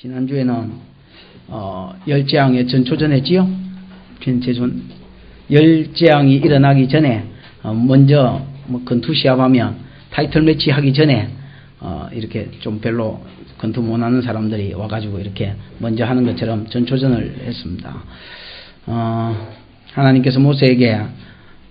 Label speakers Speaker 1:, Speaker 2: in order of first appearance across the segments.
Speaker 1: 지난주에는 열재앙의 전초전했지요. 열재앙이 일어나기 전에 먼저 권투 시합하면 타이틀 매치 하기 전에 이렇게 좀 별로 권투 못하는 사람들이 와가지고 이렇게 먼저 하는 것처럼 전초전을 했습니다. 하나님께서 모세에게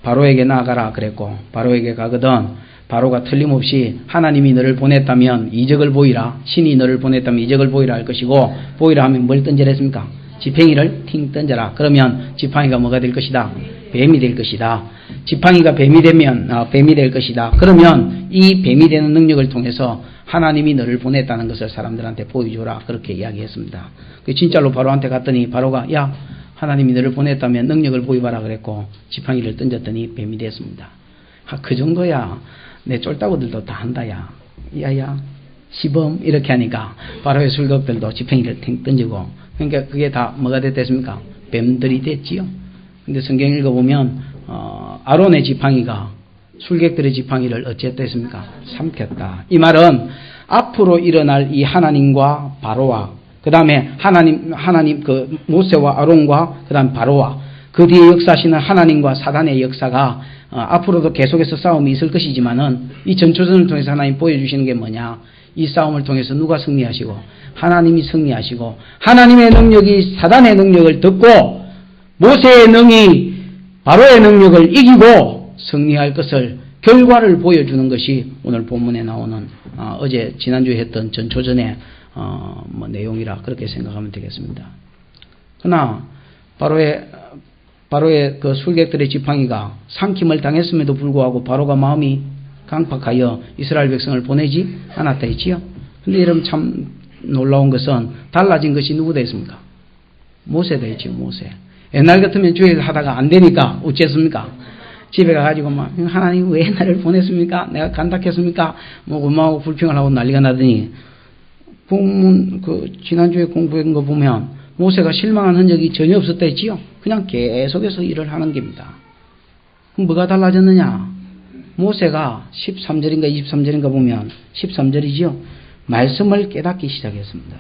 Speaker 1: 바로에게 나아가라 그랬고 바로에게 가거든 바로가 틀림없이 하나님이 너를 보냈다면 이적을 보이라, 신이 너를 보냈다면 이적을 보이라 할 것이고, 보이라 하면 뭘 던져라 했습니까? 지팡이를 팅 던져라. 그러면 지팡이가 뭐가 될 것이다? 뱀이 될 것이다. 지팡이가 뱀이 되면 뱀이 될 것이다. 그러면 이 뱀이 되는 능력을 통해서 하나님이 너를 보냈다는 것을 사람들한테 보여주라. 그렇게 이야기했습니다. 진짜로 바로한테 갔더니 바로가 야 하나님이 너를 보냈다면 능력을 보여봐라 그랬고 지팡이를 던졌더니 뱀이 됐습니다. 그 정도야 내 쫄따구들도 다 한다야. 야야 시범 이렇게 하니까 바로의 술객들도 지팡이를 탱 던지고, 그러니까 그게 다 뭐가 됐겠습니까? 뱀들이 됐지요. 근데 성경 읽어보면 아론의 지팡이가 술객들의 지팡이를 어찌했겠습니까? 삼켰다. 이 말은 앞으로 일어날 이 하나님과 바로와 그 다음에 하나님 그 모세와 아론과 그 다음 바로와 그 뒤에 역사하시는 하나님과 사단의 역사가 앞으로도 계속해서 싸움이 있을 것이지만은 이 전초전을 통해서 하나님 보여주시는 게 뭐냐? 이 싸움을 통해서 누가 승리하시고 하나님이 승리하시고 하나님의 능력이 사단의 능력을 덮고 모세의 능이 바로의 능력을 이기고 승리할 것을 결과를 보여주는 것이 오늘 본문에 나오는 어제 지난주에 했던 전초전의 내용이라 그렇게 생각하면 되겠습니다. 그러나 바로의 그 술객들의 지팡이가 삼킴을 당했음에도 불구하고 바로가 마음이 강팍하여 이스라엘 백성을 보내지 않았다 했지요. 근데 여러분 참 놀라운 것은 달라진 것이 누구 됐습니까? 모세다 했지요. 모세. 옛날 같으면 주일 하다가 안 되니까 어쨌습니까? 집에 가가지고 막 하나님 왜 나를 보냈습니까? 내가 간닥했습니까? 뭐 엄마하고 불평을 하고 난리가 나더니 지난주에 공부한 거 보면 모세가 실망한 흔적이 전혀 없었다 했지요. 그냥 계속해서 일을 하는 겁니다. 그럼 뭐가 달라졌느냐? 모세가 13절인가 23절인가 보면 13절이지요. 말씀을 깨닫기 시작했습니다.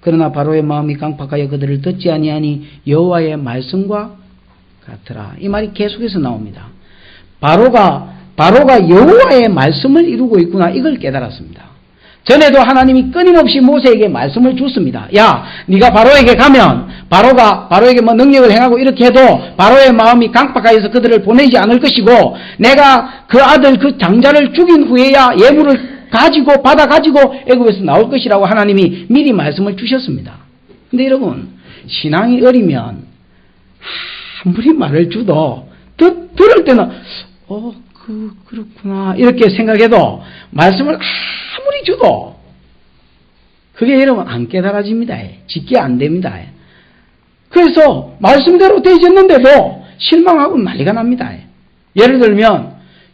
Speaker 1: 그러나 바로의 마음이 강팍하여 그들을 듣지 아니하니 여호와의 말씀과 같으라. 이 말이 계속해서 나옵니다. 바로가 여호와의 말씀을 이루고 있구나 이걸 깨달았습니다. 전에도 하나님이 끊임없이 모세에게 말씀을 줬습니다. 야, 네가 바로에게 가면 바로에게 뭐 능력을 행하고 이렇게 해도 바로의 마음이 강팍하여서 그들을 보내지 않을 것이고 내가 그 아들 그 장자를 죽인 후에야 예물을 받아가지고 애굽에서 나올 것이라고 하나님이 미리 말씀을 주셨습니다. 근데 여러분 신앙이 어리면 아무리 말을 줘도 들을 때는 그렇구나 이렇게 생각해도 말씀을 아무리 줘도 그게 여러분 안 깨달아집니다. 짓게 안 됩니다. 그래서 말씀대로 되어졌는데도 실망하고 난리가 납니다. 예를 들면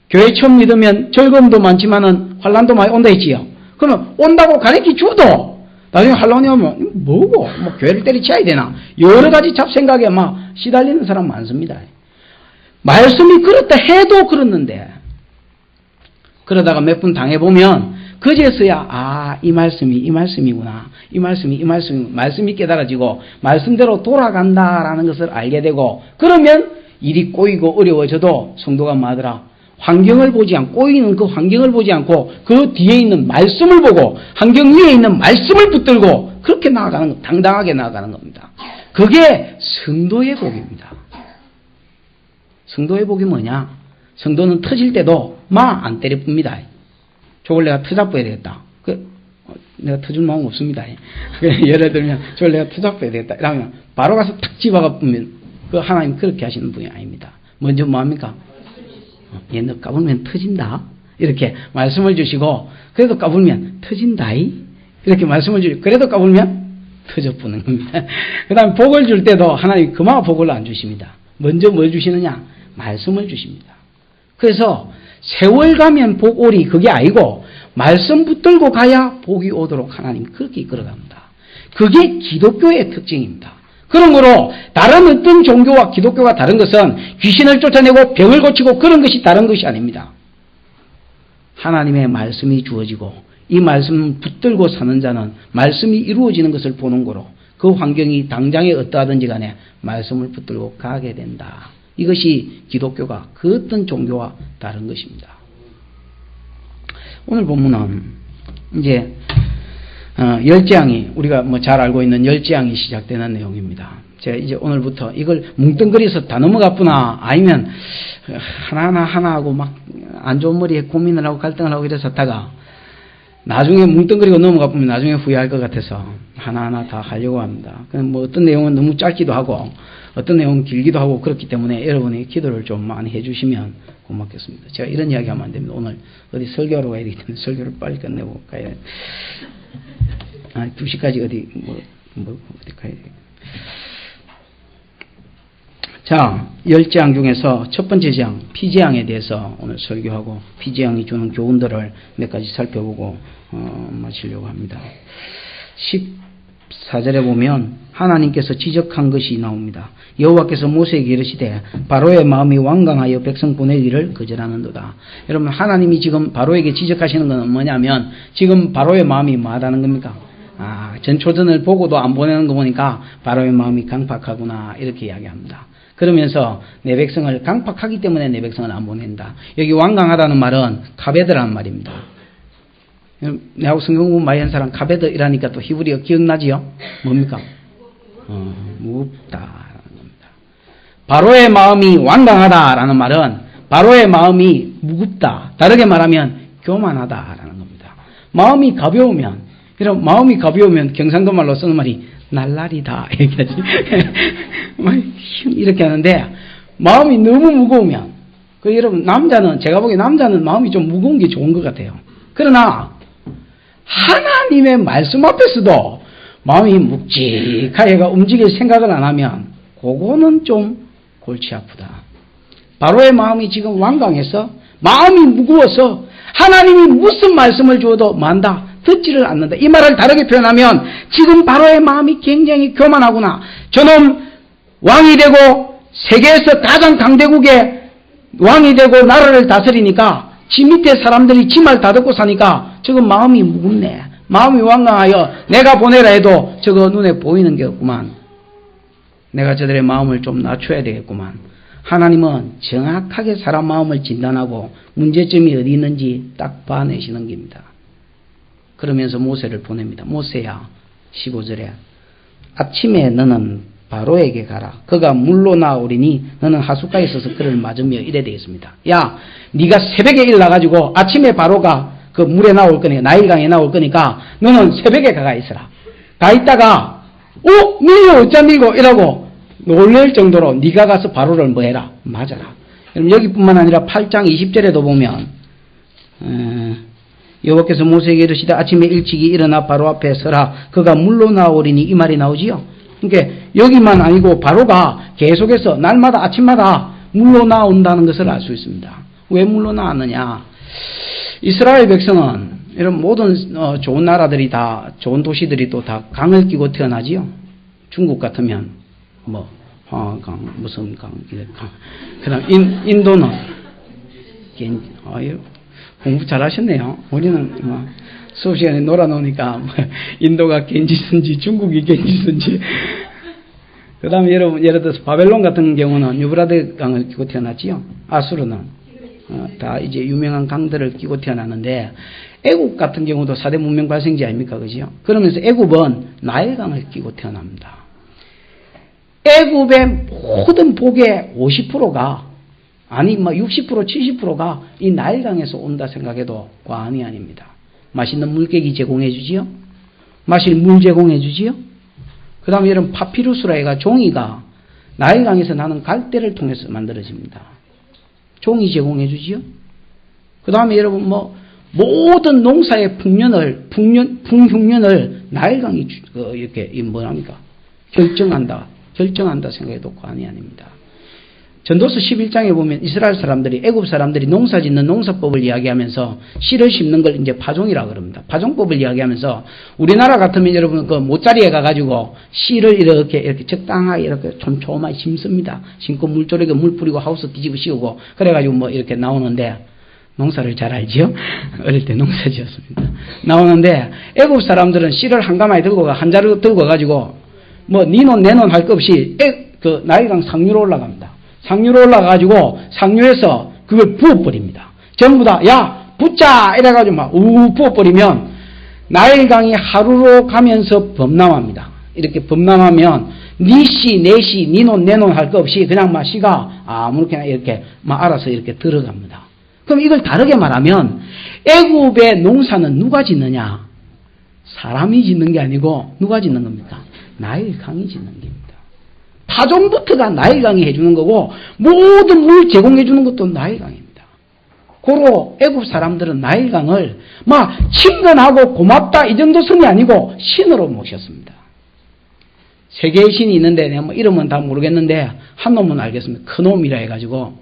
Speaker 1: 교회 처음 믿으면 즐거움도 많지만은 환난도 많이 온다 했지요. 그러면 온다고 가르쳐 줘도 나중에 환난이 오면 뭐고 교회를 때리쳐야 되나 여러 가지 잡생각에 막 시달리는 사람 많습니다. 말씀이 그렇다 해도 그렇는데 그러다가 몇 분 당해보면 그제서야 이 말씀이구나 이 말씀이 깨달아지고 말씀대로 돌아간다라는 것을 알게 되고 그러면 일이 꼬이고 어려워져도 성도가 뭐하더라 환경을 보지 않고 꼬이는 그 환경을 보지 않고 그 뒤에 있는 말씀을 보고 환경 위에 있는 말씀을 붙들고 그렇게 나아가는 것, 당당하게 나아가는 겁니다. 그게 성도의 복입니다. 성도의 복이 뭐냐? 성도는 터질 때도 안 때려 뿝니다. 저걸 내가 터잡아야 되겠다. 내가 터줄 마음 없습니다. 예를 들면 저걸 내가 터잡아야 되겠다. 이러면 바로 가서 탁 집어가 보면 그 하나님 그렇게 하시는 분이 아닙니다. 먼저 뭐합니까? 얘 너 까불면 터진다. 이렇게 말씀을 주시고 그래도 까불면 터진다. 이렇게 말씀을 주시고 그래도 까불면 터져보는 겁니다. 그 다음에 복을 줄 때도 하나님이 그만 복을 안 주십니다. 먼저 뭘 주시느냐? 말씀을 주십니다. 그래서 세월 가면 복 오리 그게 아니고 말씀 붙들고 가야 복이 오도록 하나님 그렇게 이끌어갑니다. 그게 기독교의 특징입니다. 그러므로 다른 어떤 종교와 기독교가 다른 것은 귀신을 쫓아내고 병을 고치고 그런 것이 다른 것이 아닙니다. 하나님의 말씀이 주어지고 이 말씀을 붙들고 사는 자는 말씀이 이루어지는 것을 보는 거로 그 환경이 당장에 어떠하든지 간에 말씀을 붙들고 가게 된다. 이것이 기독교가 그 어떤 종교와 다른 것입니다. 오늘 본문은 이제 열재앙이 우리가 뭐 잘 알고 있는 열재앙이 시작되는 내용입니다. 제가 이제 오늘부터 이걸 뭉뚱그려서 다 넘어갔구나 아니면 하나 하고 막 안 좋은 머리에 고민을 하고 갈등을 하고 이랬었다가 나중에 뭉뚱그리고 넘어가 보면 나중에 후회할 것 같아서 하나하나 다 하려고 합니다. 뭐 어떤 내용은 너무 짧기도 하고 어떤 내용은 길기도 하고 그렇기 때문에 여러분이 기도를 좀 많이 해주시면 고맙겠습니다. 제가 이런 이야기 하면 안 됩니다. 오늘 어디 설교하러 가야 되기 때문에 설교를 빨리 끝내고 가야 돼요. 2시까지 어디 어디 가야 돼요. 자, 10재앙 중에서 첫 번째 재앙, 피재앙에 대해서 오늘 설교하고 피재앙이 주는 교훈들을 몇 가지 살펴보고 마치려고 합니다. 14절에 보면 하나님께서 지적한 것이 나옵니다. 여호와께서 모세에게 이르시되 바로의 마음이 완강하여 백성 보내기를 거절하는도다. 여러분 하나님이 지금 바로에게 지적하시는 것은 뭐냐면 지금 바로의 마음이 뭐하다는 겁니까? 전초전을 보고도 안 보내는 거 보니까 바로의 마음이 강팍하구나 이렇게 이야기합니다. 그러면서 내 백성을 강팍하기 때문에 내 백성을 안 보낸다. 여기 완강하다는 말은 카베드라는 말입니다. 내하고 성경 공부 많이 한 사람 카베드이라니까 또 히브리어 기억나지요? 뭡니까? 무겁다라는 겁니다. 바로의 마음이 완강하다라는 말은 바로의 마음이 무겁다. 다르게 말하면 교만하다라는 겁니다. 마음이 가벼우면 이런 마음이 가벼우면 경상도 말로 쓰는 말이 날라리다 이렇게 하지. 이렇게 하는데 마음이 너무 무거우면 여러분 남자는 제가 보기에 남자는 마음이 좀 무거운 게 좋은 것 같아요. 그러나 하나님의 말씀 앞에서도 마음이 묵직하게가 움직일 생각을 안 하면 그거는 좀 골치 아프다. 바로의 마음이 지금 완강해서 마음이 무거워서 하나님이 무슨 말씀을 주어도 만다. 듣지를 않는다. 이 말을 다르게 표현하면 지금 바로의 마음이 굉장히 교만하구나. 저놈 왕이 되고 세계에서 가장 강대국의 왕이 되고 나라를 다스리니까 지 밑에 사람들이 지 말 다 듣고 사니까 지금 마음이 무겁네. 마음이 완강하여 내가 보내라 해도 저거 눈에 보이는 게 없구만. 내가 저들의 마음을 좀 낮춰야 되겠구만. 하나님은 정확하게 사람 마음을 진단하고 문제점이 어디 있는지 딱 봐내시는 겁니다. 그러면서 모세를 보냅니다. 모세야 15절에 아침에 너는 바로에게 가라. 그가 물로 나오리니 너는 하숫가에 서서 그를 맞으며 이래 되겠습니다. 야 네가 새벽에 일어나가지고 아침에 바로가 그 물에 나올 거니까 나일강에 나올 거니까 너는 새벽에 가가 있어라. 가 있다가 밀려 어쩌밀고 이러고 놀랄 정도로 네가 가서 바로를 뭐 해라. 맞아라. 그럼 여기뿐만 아니라 8장 20절에도 보면 여호와께서 모세에게 이르시되 아침에 일찍이 일어나 바로 앞에 서라. 그가 물로 나오리니 이 말이 나오지요. 그러니까 여기만 아니고 바로가 계속해서 날마다 아침마다 물로 나온다는 것을 알 수 있습니다. 왜 물로 나왔느냐? 이스라엘 백성은 이런 모든 좋은 나라들이 다 좋은 도시들이 또 다 강을 끼고 태어나지요. 중국 같으면 뭐 화강 무슨 강 이런 강. 그다음 인도는 공부 잘하셨네요. 우리는 수업 시간에 놀아놓으니까 인도가 겐지스인지 중국이 겐지스인지. 그 다음에 여러분 예를 들어서 바벨론 같은 경우는 유브라데 강을 끼고 태어났지요. 아수르는 다 이제 유명한 강들을 끼고 태어났는데 애굽 같은 경우도 4대 문명 발생지 아닙니까? 그죠? 그러면서 애굽은 나일강을 끼고 태어납니다. 애굽의 모든 복의 50%가 아니 60% 70%가 이 나일강에서 온다 생각해도 과언이 아닙니다. 맛있는 물개기 제공해 주지요. 마실 물 제공해 주지요. 그 다음에 이런 파피루스라 해가 종이가 나일강에서 나는 갈대를 통해서 만들어집니다. 종이 제공해 주지요. 그 다음에 여러분 모든 농사의 풍흉년을 나일강이 이렇게 뭐랍니까? 결정한다 생각해도 과언이 아닙니다. 전도서 11장에 보면 이스라엘 사람들이 애굽 사람들이 농사 짓는 농사법을 이야기하면서 씨를 심는 걸 이제 파종이라고 그럽니다. 파종법을 이야기하면서 우리나라 같으면 여러분 그 모짜리에 가가지고 씨를 이렇게 적당하게 이렇게 촘촘하게 심습니다. 심고 물조리게 물 뿌리고 하우스 뒤집어 씌우고 그래가지고 뭐 이렇게 나오는데 농사를 잘 알지요? 어릴 때 농사 지었습니다. 나오는데 애굽 사람들은 씨를 한 가마에 한 자루 들고 가지고 뭐 니논 내논 할 것 없이 그 나일강 상류로 올라갑니다. 상류로 올라가가지고 상류에서 그걸 부어버립니다. 전부 다 야 붙자 이래가지고 막 부어버리면 나일강이 하루로 가면서 범람합니다. 이렇게 범람하면 니 씨, 내 씨, 니논, 내논 할 거 없이 그냥 막 씨가 아무렇게나 이렇게 막 알아서 이렇게 들어갑니다. 그럼 이걸 다르게 말하면 애굽의 농사는 누가 짓느냐? 사람이 짓는 게 아니고 누가 짓는 겁니까? 나일강이 짓는 겁니다. 파종부터가 나일강이 해주는 거고 모든 물 제공해 주는 것도 나일강입니다. 고로 애굽 사람들은 나일강을 막 친근하고 고맙다 이 정도 성이 아니고 신으로 모셨습니다. 세 개의 신이 있는데 내가 뭐 이름은 다 모르겠는데 한 놈은 알겠습니다. 큰 놈이라 해가지고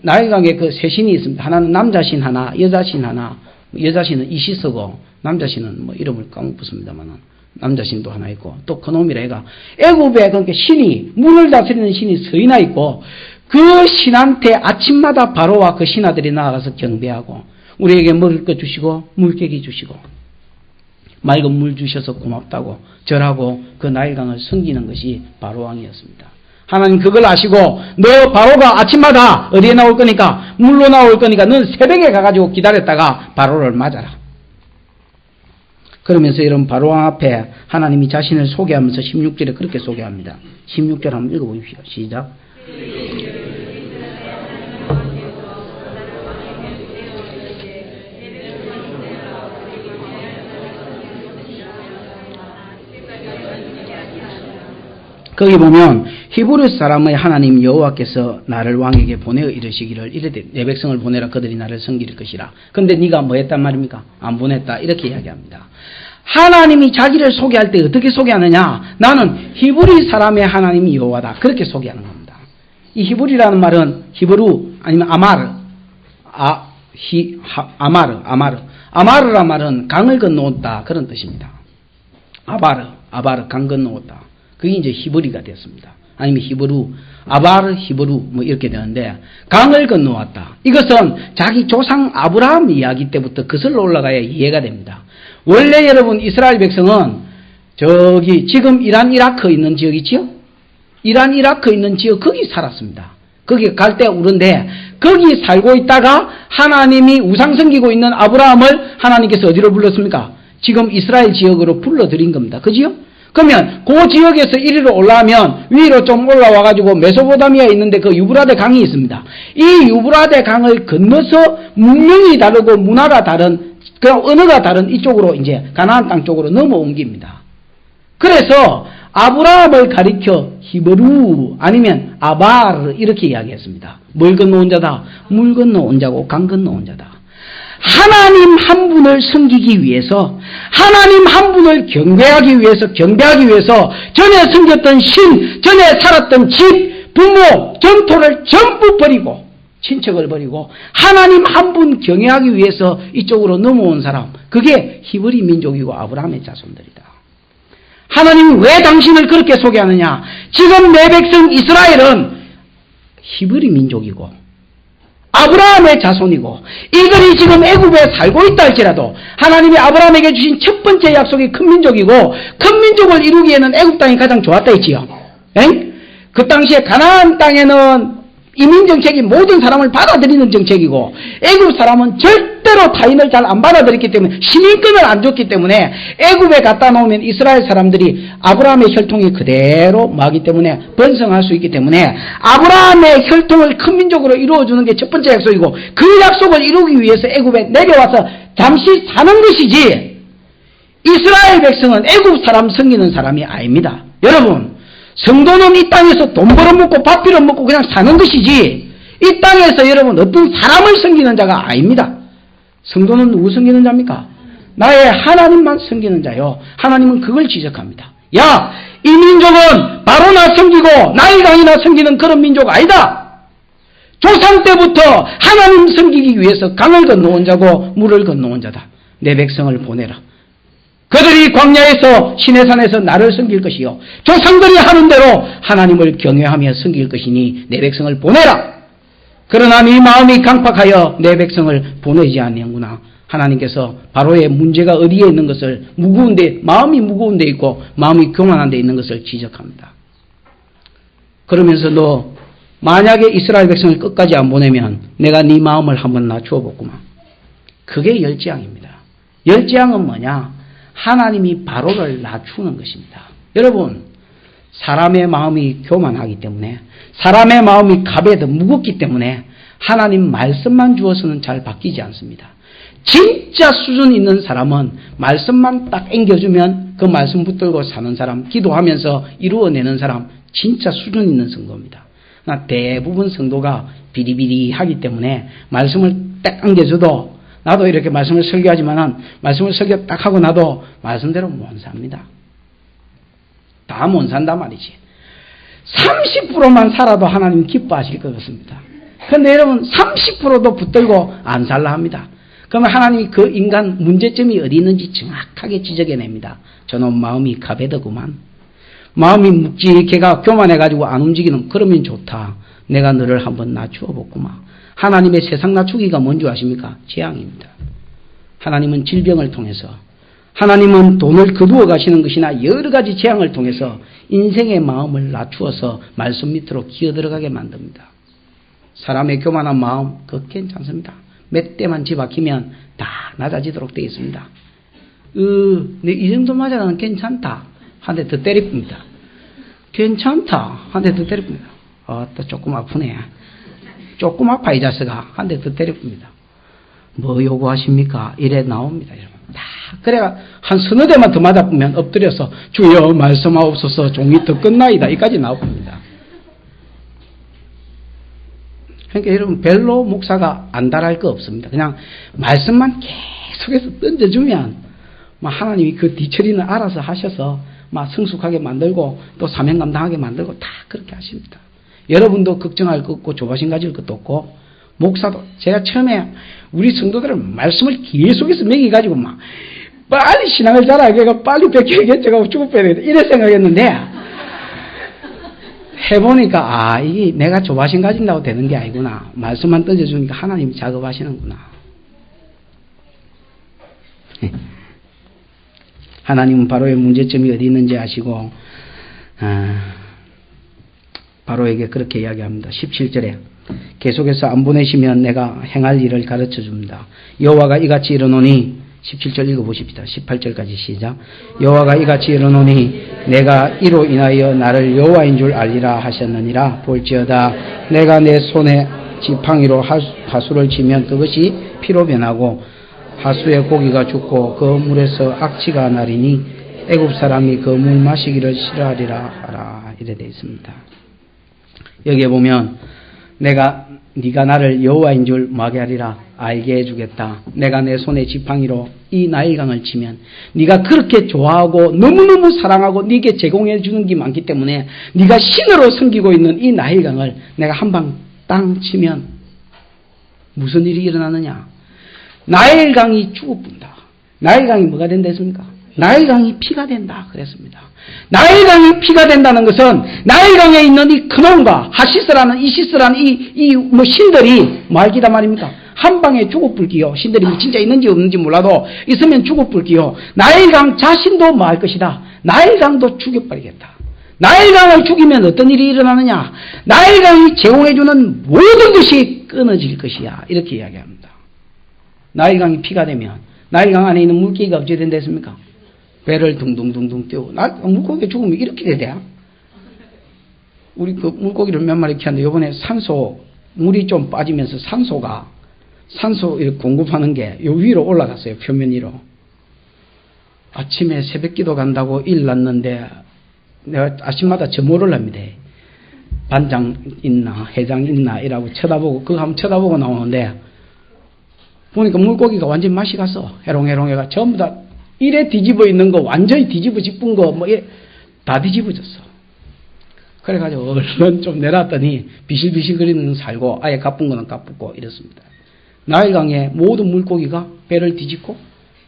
Speaker 1: 나일강에 그 세 신이 있습니다. 하나는 남자 신 하나, 여자 신 하나. 여자 신은 이시스고 남자 신은 뭐 이름을 까먹었습니다만은 남자 신도 하나 있고 또 그 놈이라 해가 애굽에 그러니까 신이 문을 다스리는 신이 서이나 있고 그 신한테 아침마다 바로와 그 신하들이 나아가서 경배하고 우리에게 먹을 것 주시고 물개기 주시고 맑은 물 주셔서 고맙다고 절하고 그 나일강을 섬기는 것이 바로왕이었습니다. 하나님 그걸 아시고 너 바로가 아침마다 어디에 나올 거니까 물로 나올 거니까 넌 새벽에 가가지고 기다렸다가 바로를 맞아라. 그러면서 이런 바로왕 앞에 하나님이 자신을 소개하면서 16절에 그렇게 소개합니다. 16절 한번 읽어보십시오. 시작. 거기 보면 히브리 사람의 하나님 여호와께서 나를 왕에게 보내어 이르시기를 이르되 내 백성을 보내라 그들이 나를 섬길 것이라. 근데 네가 뭐 했단 말입니까? 안 보냈다. 이렇게 이야기합니다. 하나님이 자기를 소개할 때 어떻게 소개하느냐? 나는 히브리 사람의 하나님이 여호와다. 그렇게 소개하는 겁니다. 이 히브리라는 말은 히브루 아니면 아마르란 말은 강을 건너온다 그런 뜻입니다. 아바르 강 건너온다. 그게 이제 히브리가 됐습니다. 아니면 히브루, 히브루 뭐 이렇게 되는데 강을 건너왔다. 이것은 자기 조상 아브라함 이야기 때부터 거슬러 올라가야 이해가 됩니다. 원래 여러분 이스라엘 백성은 저기 지금 이란 이라크 있는 지역 있지요? 이란 이라크 있는 지역 거기 살았습니다. 거기 갈 때 우는데 거기 살고 있다가 하나님이 우상 섬기고 있는 아브라함을 하나님께서 어디로 불렀습니까? 지금 이스라엘 지역으로 불러들인 겁니다. 그지요? 그러면 그 지역에서 이리로 올라가면 위로 좀 올라와가지고 메소포타미아에 있는데 그 유브라데 강이 있습니다. 이 유브라데 강을 건너서 문명이 다르고 문화가 다른 그냥 언어가 다른 이쪽으로 이제 가나안 땅 쪽으로 넘어옮깁니다. 그래서 아브라함을 가리켜 히브루 아니면 아바르 이렇게 이야기했습니다. 뭘 건너온 자다? 물 건너온 자고 강 건너온 자다. 하나님 한 분을 섬기기 위해서 하나님 한 분을 경배하기 위해서 전에 섬겼던 신, 전에 살았던 집, 부모, 전토를 전부 버리고 친척을 버리고 하나님 한 분 경외하기 위해서 이쪽으로 넘어온 사람 그게 히브리 민족이고 아브라함의 자손들이다. 하나님이 왜 당신을 그렇게 소개하느냐? 지금 내 백성 이스라엘은 히브리 민족이고 아브라함의 자손이고 이들이 지금 애굽에 살고 있다 할지라도 하나님이 아브라함에게 주신 첫 번째 약속이 큰 민족이고 큰 민족을 이루기에는 애굽 땅이 가장 좋았다 했지요. 그 당시에 가나안 땅에는 이민 정책이 모든 사람을 받아들이는 정책이고 애굽 사람은 절대로 타인을 잘 안 받아들였기 때문에 시민권을 안 줬기 때문에 애굽에 갖다 놓으면 이스라엘 사람들이 아브라함의 혈통이 그대로 마기 때문에 번성할 수 있기 때문에 아브라함의 혈통을 큰 민족으로 이루어주는 게 첫 번째 약속이고 그 약속을 이루기 위해서 애굽에 내려와서 잠시 사는 것이지 이스라엘 백성은 애굽 사람 섬기는 사람이 아닙니다. 여러분 성도는 이 땅에서 돈 벌어먹고 밥 빌어먹고 그냥 사는 것이지 이 땅에서 여러분 어떤 사람을 섬기는 자가 아닙니다. 성도는 누구 섬기는 자입니까? 나의 하나님만 섬기는 자요. 하나님은 그걸 지적합니다. 야, 이 민족은 바로나 섬기고 나일강이나 섬기는 그런 민족 아니다. 조상 때부터 하나님 섬기기 위해서 강을 건너온 자고 물을 건너온 자다. 내 백성을 보내라. 그들이 광야에서 시내산에서 나를 섬길 것이요 조상들이 하는 대로 하나님을 경외하며 섬길 것이니 내 백성을 보내라. 그러나 네 마음이 강팍하여 내 백성을 보내지 아니하는구나. 하나님께서 바로의 문제가 어디에 있는 것을 무거운데 마음이 무거운 데 있고 마음이 교만한 데 있는 것을 지적합니다. 그러면서 너 만약에 이스라엘 백성을 끝까지 안 보내면 내가 네 마음을 한번 낮추어 보구만. 그게 열지향입니다. 열지향은 뭐냐? 하나님이 바로를 낮추는 것입니다. 여러분, 사람의 마음이 교만하기 때문에, 사람의 마음이 갑에 더 무겁기 때문에 하나님 말씀만 주어서는 잘 바뀌지 않습니다. 진짜 수준 있는 사람은 말씀만 딱 앵겨주면 그 말씀 붙들고 사는 사람, 기도하면서 이루어내는 사람, 진짜 수준 있는 성도입니다. 그러나 대부분 성도가 비리비리하기 때문에 말씀을 딱 앵겨줘도, 나도 이렇게 말씀을 설교하지만은 말씀을 설교 딱 하고 나도 말씀대로 못 삽니다. 다 못 산다 말이지. 30%만 살아도 하나님 기뻐하실 것 같습니다. 그런데 여러분 30%도 붙들고 안 살라 합니다. 그러면 하나님이 그 인간 문제점이 어디 있는지 정확하게 지적해냅니다. 저놈 마음이 갑에더구만. 마음이 묵직해가 교만해가지고 안 움직이는, 그러면 좋다. 내가 너를 한번 낮추어 보구만. 하나님의 세상 낮추기가 뭔지 아십니까? 재앙입니다. 하나님은 질병을 통해서, 하나님은 돈을 거두어 가시는 것이나 여러 가지 재앙을 통해서 인생의 마음을 낮추어서 말씀 밑으로 기어 들어가게 만듭니다. 사람의 교만한 마음, 그거 괜찮습니다. 몇 대만 집박히면 다 낮아지도록 되어 있습니다. 이 정도 맞아도 괜찮다. 한 대 더 때립니다. 괜찮다. 한 대 더 때립니다. 또 조금 아프네. 조금 아파 이 자식아. 한 대 더 때립니다. 뭐 요구하십니까? 이래 나옵니다. 여러분. 다 그래가 한 서너 대만 더 맞아보면 엎드려서 주여 말씀하옵소서 종이 더 끝나이다. 이까지 나옵니다. 그러니까 여러분 별로 목사가 안달할 거 없습니다. 그냥 말씀만 계속해서 던져주면 하나님이 그 뒤처리는 알아서 하셔서 성숙하게 만들고 또 사명 감당하게 만들고 다 그렇게 하십니다. 여러분도 걱정할 거 없고 조바심 가질 것도 없고, 목사도 제가 처음에 우리 성도들은 말씀을 계속해서 먹여가지고 빨리 신앙을 잘하게 해가 빨리 베껴야겠죠 죽을 빼야 되겠다 이래 생각했는데 해보니까 이게 내가 조바심 가진다고 되는 게 아니구나. 말씀만 던져주니까 하나님이 작업하시는구나. 하나님은 바로의 문제점이 어디 있는지 아시고 바로에게 그렇게 이야기합니다. 17절에 계속해서 안 보내시면 내가 행할 일을 가르쳐 줍니다. 여호와가 이같이 이르노니 17절 읽어보십시다. 18절까지 시작. 여호와가 이같이 이르노니 내가 이로 인하여 나를 여호와인 줄 알리라 하셨느니라. 볼지어다 내가 내 손에 지팡이로 하수를 치면 그것이 피로 변하고 하수의 고기가 죽고 그 물에서 악취가 나리니 애굽 사람이 그 물 마시기를 싫어하리라 하라. 이래 되어 있습니다. 여기에 보면 네가 나를 여호와인 줄 뭐하게 하리라 알게 해주겠다. 내가 내 손에 지팡이로 이 나일강을 치면 네가 그렇게 좋아하고 너무너무 사랑하고 네게 제공해 주는 게 많기 때문에 네가 신으로 섬기고 있는 이 나일강을 내가 한 방 땅 치면 무슨 일이 일어나느냐? 나일강이 죽어본다. 나일강이 뭐가 된다 했습니까? 나일강이 피가 된다 그랬습니다. 나일강이 피가 된다는 것은 나일강에 있는 이 크논과 하시스라는 이시스라는 이 신들이 말기다 말입니까? 한 방에 죽어불기요. 신들이 진짜 있는지 없는지 몰라도 있으면 죽어불기요. 나일강 자신도 뭐 할 것이다. 나일강도 죽여버리겠다. 나일강을 죽이면 어떤 일이 일어나느냐? 나일강이 제공해주는 모든 것이 끊어질 것이야. 이렇게 이야기합니다. 나일강이 피가 되면 나일강 안에 있는 물기가 어찌 된다 했습니까? 배를 둥둥둥둥 띄우고 물고기가 죽으면 이렇게 돼야. 우리 그 물고기를 몇 마리 키웠는데 요번에 물이 좀 빠지면서 산소 이렇게 공급하는 게 요 위로 올라갔어요. 표면 위로. 아침에 새벽 기도 간다고 일났는데 내가 아침마다 점호를 합니다. 반장 있나 회장 있나 이라고 쳐다보고 그거 한번 쳐다보고 나오는데 보니까 물고기가 완전히 맛이 갔어. 해롱해롱해가 전부 다 이래 뒤집어 있는 거 완전히 뒤집어 짚은 거 다 뒤집어졌어. 그래가지고 얼른 좀 내놨더니 비실비실거리는 살고 아예 가쁜 거는 가쁘고 이렇습니다. 나일강에 모든 물고기가 배를 뒤집고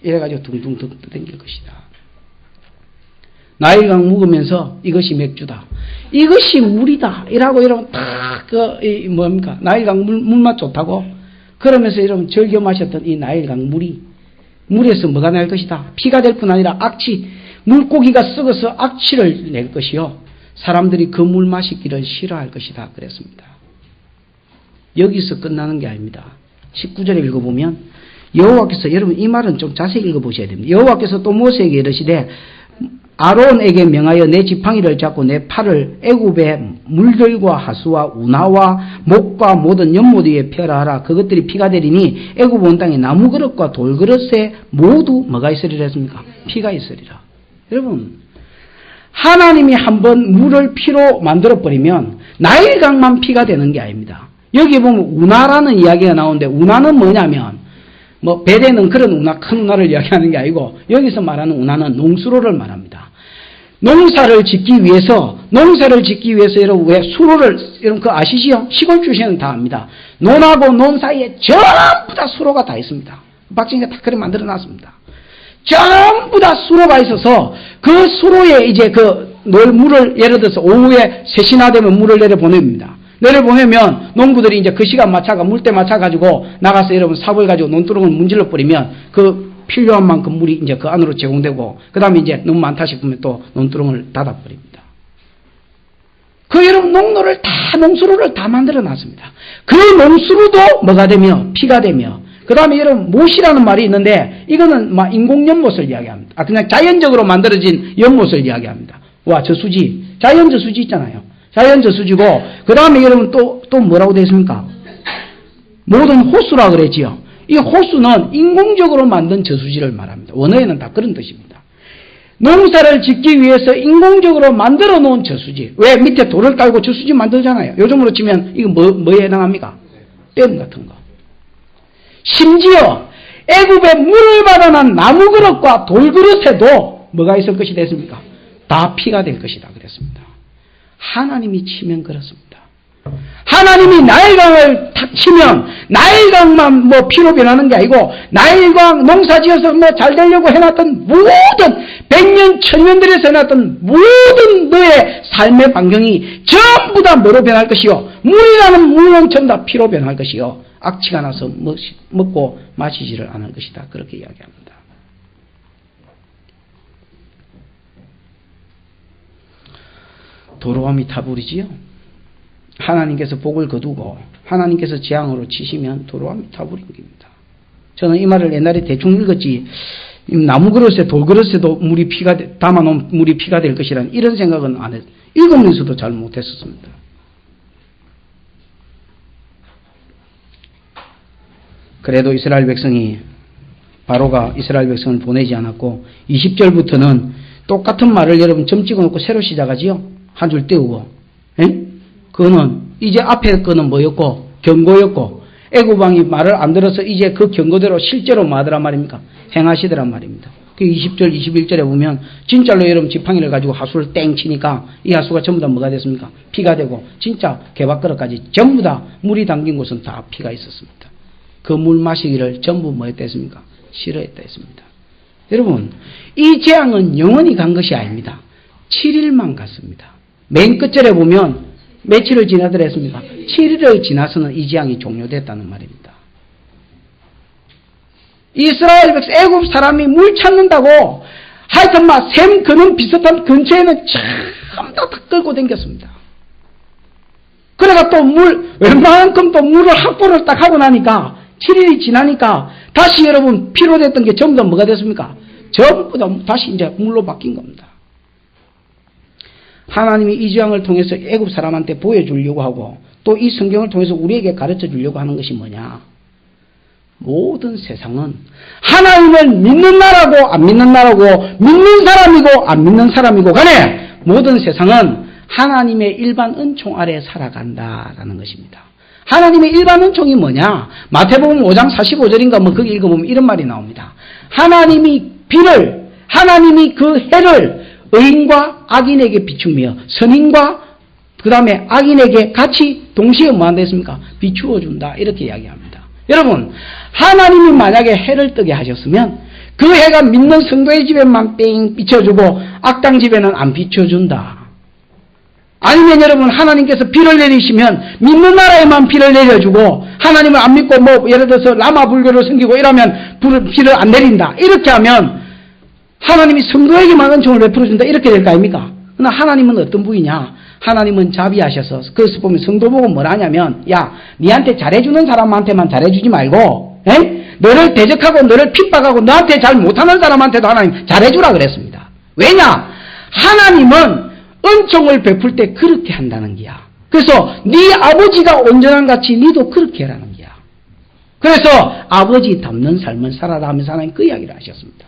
Speaker 1: 이래가지고 둥둥둥 땡길 것이다. 나일강 묵으면서 이것이 맥주다. 이것이 물이다. 이라고 여러분 딱 뭡니까? 나일강 물맛 좋다고 그러면서 여러분 즐겨 마셨던 이 나일강 물에서 뭐가 날 것이다. 피가 될 뿐 아니라 악취, 물고기가 썩어서 악취를 낼 것이요. 사람들이 그 물 마시기를 싫어할 것이다. 그랬습니다. 여기서 끝나는 게 아닙니다. 19절에 읽어보면 여호와께서, 여러분 이 말은 좀 자세히 읽어보셔야 됩니다. 여호와께서 또 모세에게 이르시되 아론에게 명하여 내 지팡이를 잡고 내 팔을 애굽의 물들과 하수와 운하와 목과 모든 연못 위에 펴라 하라. 그것들이 피가 되리니 애굽 온 땅에 나무 그릇과 돌 그릇에 모두 뭐가 있으리라 했습니까? 피가 있으리라. 여러분 하나님이 한번 물을 피로 만들어버리면 나일강만 피가 되는 게 아닙니다. 여기 보면 운하라는 이야기가 나오는데 운하는 뭐냐면 뭐 배대는 그런 운하, 큰 운하를 이야기하는 게 아니고 여기서 말하는 운하는 농수로를 말합니다. 농사를 짓기 위해서 여러분 왜 수로를 여러분 그 아시지요? 시골 출신은 다 압니다. 논하고 논 사이에 전부 다 수로가 다 있습니다. 박정희가 다 그렇게 만들어 놨습니다. 전부 다 수로가 있어서 그 수로에 이제 그 물을 예를 들어서 오후에 3시나 되면 물을 내려보냅니다. 내려보내면 농부들이 이제 그 시간 맞춰가 물때 맞춰가지고 나가서 여러분 삽을 가지고 논두렁을 문질러 버리면 그 필요한 만큼 물이 이제 그 안으로 제공되고 그 다음에 이제 너무 많다 싶으면 또 논두렁을 닫아버립니다. 그 여러분 농수로를 다 만들어 놨습니다. 그 농수로도 뭐가 되며 피가 되며 그 다음에 여러분 못이라는 말이 있는데 이거는 막 인공 연못을 이야기합니다. 그냥 자연적으로 만들어진 연못을 이야기합니다. 와 저수지 자연 저수지 있잖아요. 자연 저수지고 그 다음에 여러분 또 뭐라고 되어 있습니까? 모든 호수라 그랬지요. 이 호수는 인공적으로 만든 저수지를 말합니다. 원어에는 다 그런 뜻입니다. 농사를 짓기 위해서 인공적으로 만들어 놓은 저수지. 왜 밑에 돌을 깔고 저수지 만들잖아요. 요즘으로 치면 이거 뭐에 해당합니까? 댐 같은 거. 심지어 애굽의 물을 받아난 나무 그릇과 돌 그릇에도 뭐가 있을 것이 됐습니까? 다 피가 될 것이다 그랬습니다. 하나님이 치면 그렇습니다. 하나님이 나일강을 탁 치면 나일강만 뭐 피로 변하는 게 아니고 나일강 농사지어서 뭐 잘 되려고 해놨던 모든 100년 1000년들에서 해놨던 모든 너의 삶의 반경이 전부 다 뭐로 변할 것이요 물이라는 물은 전부 다 피로 변할 것이요 악취가 나서 먹고 마시지를 않을 것이다. 그렇게 이야기합니다. 도로함이 타버리지요. 하나님께서 복을 거두고 하나님께서 재앙으로 치시면 도로함이 타버린 겁니다. 저는 이 말을 옛날에 대충 읽었지 나무 그릇에 돌 그릇에도 물이 피가 담아놓은 물이 피가 될 것이라는 이런 생각은 안 했어요. 읽으면서도 잘 못했었습니다. 그래도 이스라엘 백성이 바로가 이스라엘 백성을 보내지 않았고 20절부터는 똑같은 말을 여러분 점 찍어놓고 새로 시작하지요. 한 줄 떼우고 그거는 이제 앞에 거는 뭐였고 경고였고 애굽왕이 말을 안 들어서 이제 그 경고대로 실제로 뭐 하더란 말입니까? 행하시더란 말입니다. 그 20절 21절에 보면 진짜로 여러분 지팡이를 가지고 하수를 땡 치니까 이 하수가 전부 다 뭐가 됐습니까? 피가 되고 진짜 개밥그릇까지 전부 다 물이 담긴 곳은 다 피가 있었습니다. 그 물 마시기를 전부 뭐 했다 했습니까? 싫어했다 했습니다. 여러분 이 재앙은 영원히 간 것이 아닙니다. 7일만 갔습니다. 맨 끝절에 보면 며칠을 지나더라 했습니까? 7일을 지나서는 이 재앙이 종료됐다는 말입니다. 이스라엘 백성 애굽 사람이 물 찾는다고 하여튼 막 샘 그는 비슷한 근처에는 전부 다 끌고 다녔습니다. 그래가 또 웬만큼 또 물을 확보를 딱 하고 나니까 7일이 지나니까 다시 여러분 피로됐던 게 전부 다 뭐가 됐습니까? 전부 다 다시 이제 물로 바뀐 겁니다. 하나님이 이 재앙을 통해서 애굽 사람한테 보여주려고 하고 또 이 성경을 통해서 우리에게 가르쳐 주려고 하는 것이 뭐냐? 모든 세상은 하나님을 믿는 나라고 안 믿는 나라고 믿는 사람이고 안 믿는 사람이고 간에 모든 세상은 하나님의 일반 은총 아래 살아간다라는 것입니다. 하나님의 일반 은총이 뭐냐? 마태복음 5장 45절인가 뭐 거기 읽어보면 이런 말이 나옵니다. 하나님이 그 해를 의인과 악인에게 비추며 선인과 그 다음에 악인에게 같이 동시에 뭐 한다 했습니까? 비추어 준다 이렇게 이야기합니다. 여러분 하나님이 만약에 해를 뜨게 하셨으면 그 해가 믿는 성도의 집에만 뺑 비춰주고 악당 집에는 안 비춰준다. 아니면 여러분 하나님께서 비를 내리시면 믿는 나라에만 비를 내려주고 하나님을 안 믿고 뭐 예를 들어서 라마 불교를 섬기고 이러면 비를 안 내린다. 이렇게 하면 하나님이 성도에게만 은총을 베풀어준다. 이렇게 될 거 아닙니까? 그러나 하나님은 어떤 분이냐? 하나님은 자비하셔서 그래서 보면 성도 보고 뭐라 하냐면 야 니한테 잘해주는 사람한테만 잘해주지 말고 너를 대적하고 너를 핍박하고 너한테 잘 못하는 사람한테도 하나님 잘해주라 그랬습니다. 왜냐? 하나님은 은총을 베풀 때 그렇게 한다는 거야. 그래서 네 아버지가 온전한 같이 니도 그렇게 하라는 거야. 그래서 아버지 닮는 삶을 살아라 하면서 하나님 그 이야기를 하셨습니다.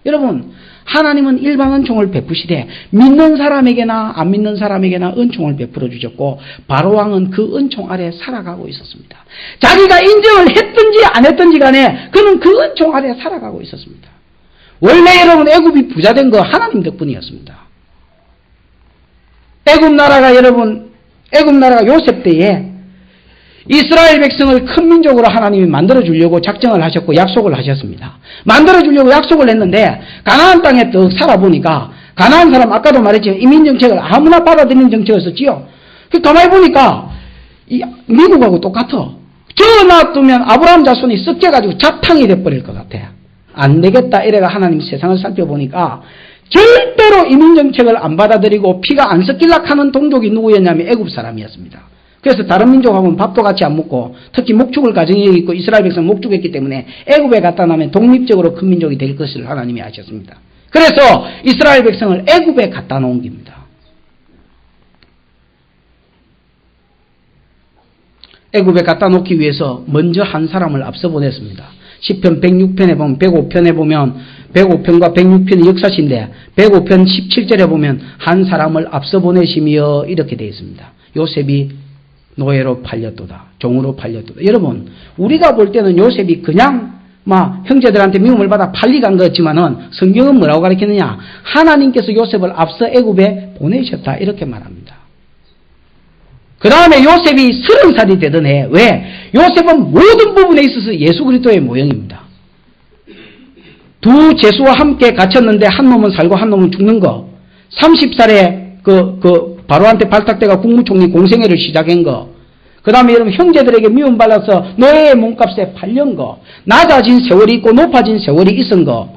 Speaker 1: 여러분 하나님은 일반 은총을 베푸시되 믿는 사람에게나 안 믿는 사람에게나 은총을 베풀어 주셨고 바로왕은 그 은총 아래 살아가고 있었습니다. 자기가 인정을 했든지 안 했든지 간에 그는 그 은총 아래 살아가고 있었습니다. 원래 여러분 애굽이 부자된 거 하나님 덕분이었습니다. 애굽 나라가 요셉 때에 이스라엘 백성을 큰 민족으로 하나님이 만들어주려고 작정을 하셨고 약속을 하셨습니다. 만들어주려고 약속을 했는데 가나안 땅에 또 살아보니까 가나안 사람 아까도 말했지만 이민정책을 아무나 받아들이는 정책을 썼지요. 가만히 보니까 미국하고 똑같아. 저 놔두면 아브라함 자손이 썩져가지고 자탕이 돼버릴 것 같아. 안 되겠다 이래가 하나님 세상을 살펴보니까 절대로 이민정책을 안 받아들이고 피가 안 섞일라 하는 동족이 누구였냐면 애굽 사람이었습니다. 그래서 다른 민족하고는 밥도 같이 안 먹고 특히 목축을 가정에 있고 이스라엘 백성 목축했기 때문에 애굽에 갖다 놔면 독립적으로 큰 민족이 될 것을 하나님이 아셨습니다. 그래서 이스라엘 백성을 애굽에 갖다 놓은 겁니다. 애굽에 갖다 놓기 위해서 먼저 한 사람을 앞서 보냈습니다. 시편 106편에 보면 105편에 보면 105편과 106편이 역사신데 105편 17절에 보면 한 사람을 앞서 보내시며 이렇게 되어 있습니다. 요셉이 노예로 팔렸도다. 종으로 팔렸도다. 여러분 우리가 볼 때는 요셉이 그냥 막 형제들한테 미움을 받아 팔리간 거였지만은 성경은 뭐라고 가르치느냐? 하나님께서 요셉을 앞서 애굽에 보내셨다 이렇게 말합니다. 그 다음에 요셉이 30살이 되던 해. 왜? 요셉은 모든 부분에 있어서 예수 그리스도의 모형입니다. 두 제수와 함께 갇혔는데 한 놈은 살고 한 놈은 죽는 거. 30살에 바로한테 발탁돼가 국무총리 공생회를 시작한 거. 그 다음에 여러분 형제들에게 미움받아서 노예의 몸값에 팔린 거. 낮아진 세월이 있고 높아진 세월이 있은 거.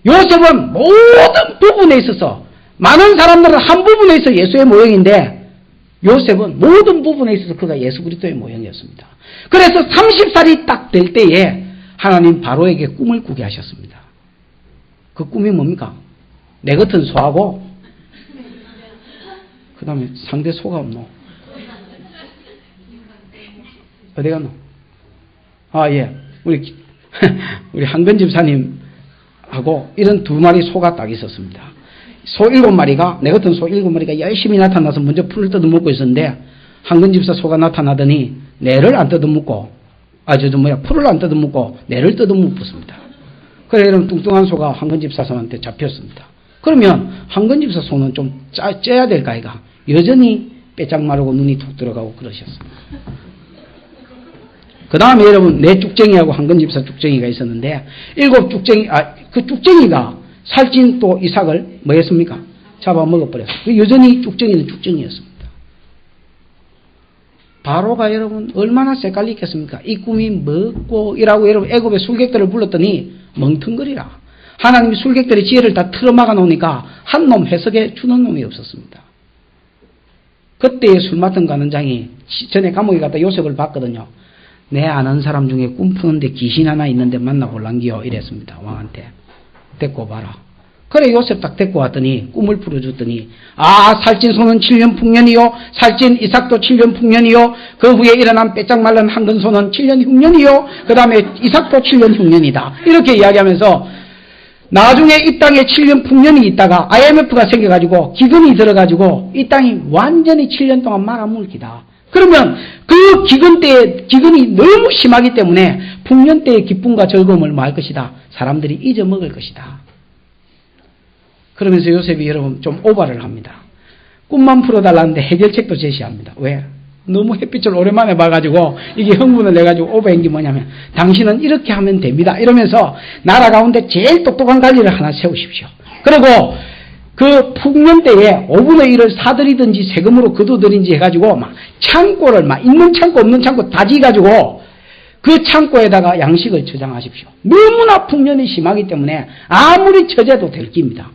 Speaker 1: 요셉은 모든 부분에 있어서 많은 사람들은 한 부분에 있어 예수의 모형인데 요셉은 모든 부분에 있어서 그가 예수 그리스도의 모형이었습니다. 그래서 30살이 딱 될 때에 하나님 바로에게 꿈을 꾸게 하셨습니다. 그 꿈이 뭡니까? 내 같은 소하고 그 다음에 상대 소가 없노? 어디 갔노? 예. 우리 한근 집사님하고 이런 두 마리 소가 딱 있었습니다. 소 7마리가, 내 같은 소 7마리가 열심히 나타나서 먼저 풀을 뜯어먹고 있었는데, 한근 집사 소가 나타나더니, 내를 안 뜯어먹고, 풀을 안 뜯어먹고, 내를 뜯어먹었습니다. 그래, 이런 뚱뚱한 소가 한근 집사 소한테 잡혔습니다. 그러면, 한근 집사 소는 좀 째야 될까, 아이가? 여전히 빼짝 마르고 눈이 툭 들어가고 그러셨습니다. 그 다음에 여러분, 내 쭉쟁이하고 한근 집사 쭉쟁이가 있었는데, 7 쭉쟁이, 그 쭉쟁이가 살찐 또 이삭을 뭐 했습니까? 잡아먹어버렸어요. 여전히 쭉쟁이는 쭉쟁이였습니다. 바로가 여러분 얼마나 헷갈리겠습니까? 이 꿈이 뭐고 이라고 여러분 애굽의 술객들을 불렀더니 멍텅거리라. 하나님이 술객들의 지혜를 다 틀어막아 놓으니까 한 놈 해석해 주는 놈이 없었습니다. 그때의 술 맡은 가는장이 전에 감옥에 갔다 요셉을 봤거든요. 내 아는 사람 중에 꿈 푸는데 귀신 하나 있는데 만나볼란기요 이랬습니다. 왕한테. 데리고 봐라. 그래 요셉 딱 데리고 왔더니 꿈을 풀어줬더니 살찐 소는 7년 풍년이요 살찐 이삭도 7년 풍년이요 그 후에 일어난 빼짝 말른 한근 소는 7년 흉년이요 그 다음에 이삭도 7년 흉년이다 이렇게 이야기하면서 나중에 이 땅에 7년 풍년이 있다가 IMF가 생겨가지고 기근이 들어가지고 이 땅이 완전히 7년 동안 말아먹기다. 그러면 그 기근이 너무 심하기 때문에 풍년 때의 기쁨과 즐거움을 뭐 할 것이다. 사람들이 잊어먹을 것이다. 그러면서 요셉이 여러분 좀 오바를 합니다. 꿈만 풀어달라는데 해결책도 제시합니다. 왜? 너무 햇빛을 오랜만에 봐가지고 이게 흥분을 내가지고 오버한 게 뭐냐면 당신은 이렇게 하면 됩니다. 이러면서 나라 가운데 제일 똑똑한 관리를 하나 세우십시오. 그리고 그 풍년 때에 5분의 1을 사들이든지 세금으로 거두든지 해가지고 막 창고를 막 있는 창고 없는 창고 다 지가지고 그 창고에다가 양식을 저장하십시오. 너무나 풍년이 심하기 때문에 아무리 처제도 들깁니다.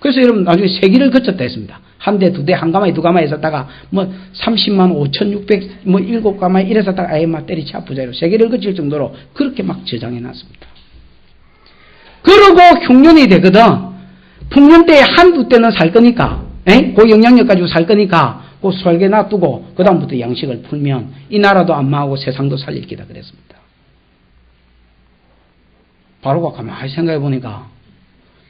Speaker 1: 그래서 여러분 나중에 세기를 거쳤다 했습니다. 한 대, 두 대, 한 가마에 두 가마에 섰다가 뭐 30만 5,600 뭐 7가마에 이래 섰다가 아예 막 때리치 아프자로 세기를 거칠 정도로 그렇게 막 저장해 놨습니다. 그러고 흉년이 되거든. 풍년 때에 한두 때는 살 거니까, 그 영향력 가지고 살 거니까, 그 설계 놔두고, 그 다음부터 양식을 풀면, 이 나라도 안 망하고 세상도 살릴 기다 그랬습니다. 바로가 가만히 생각해 보니까,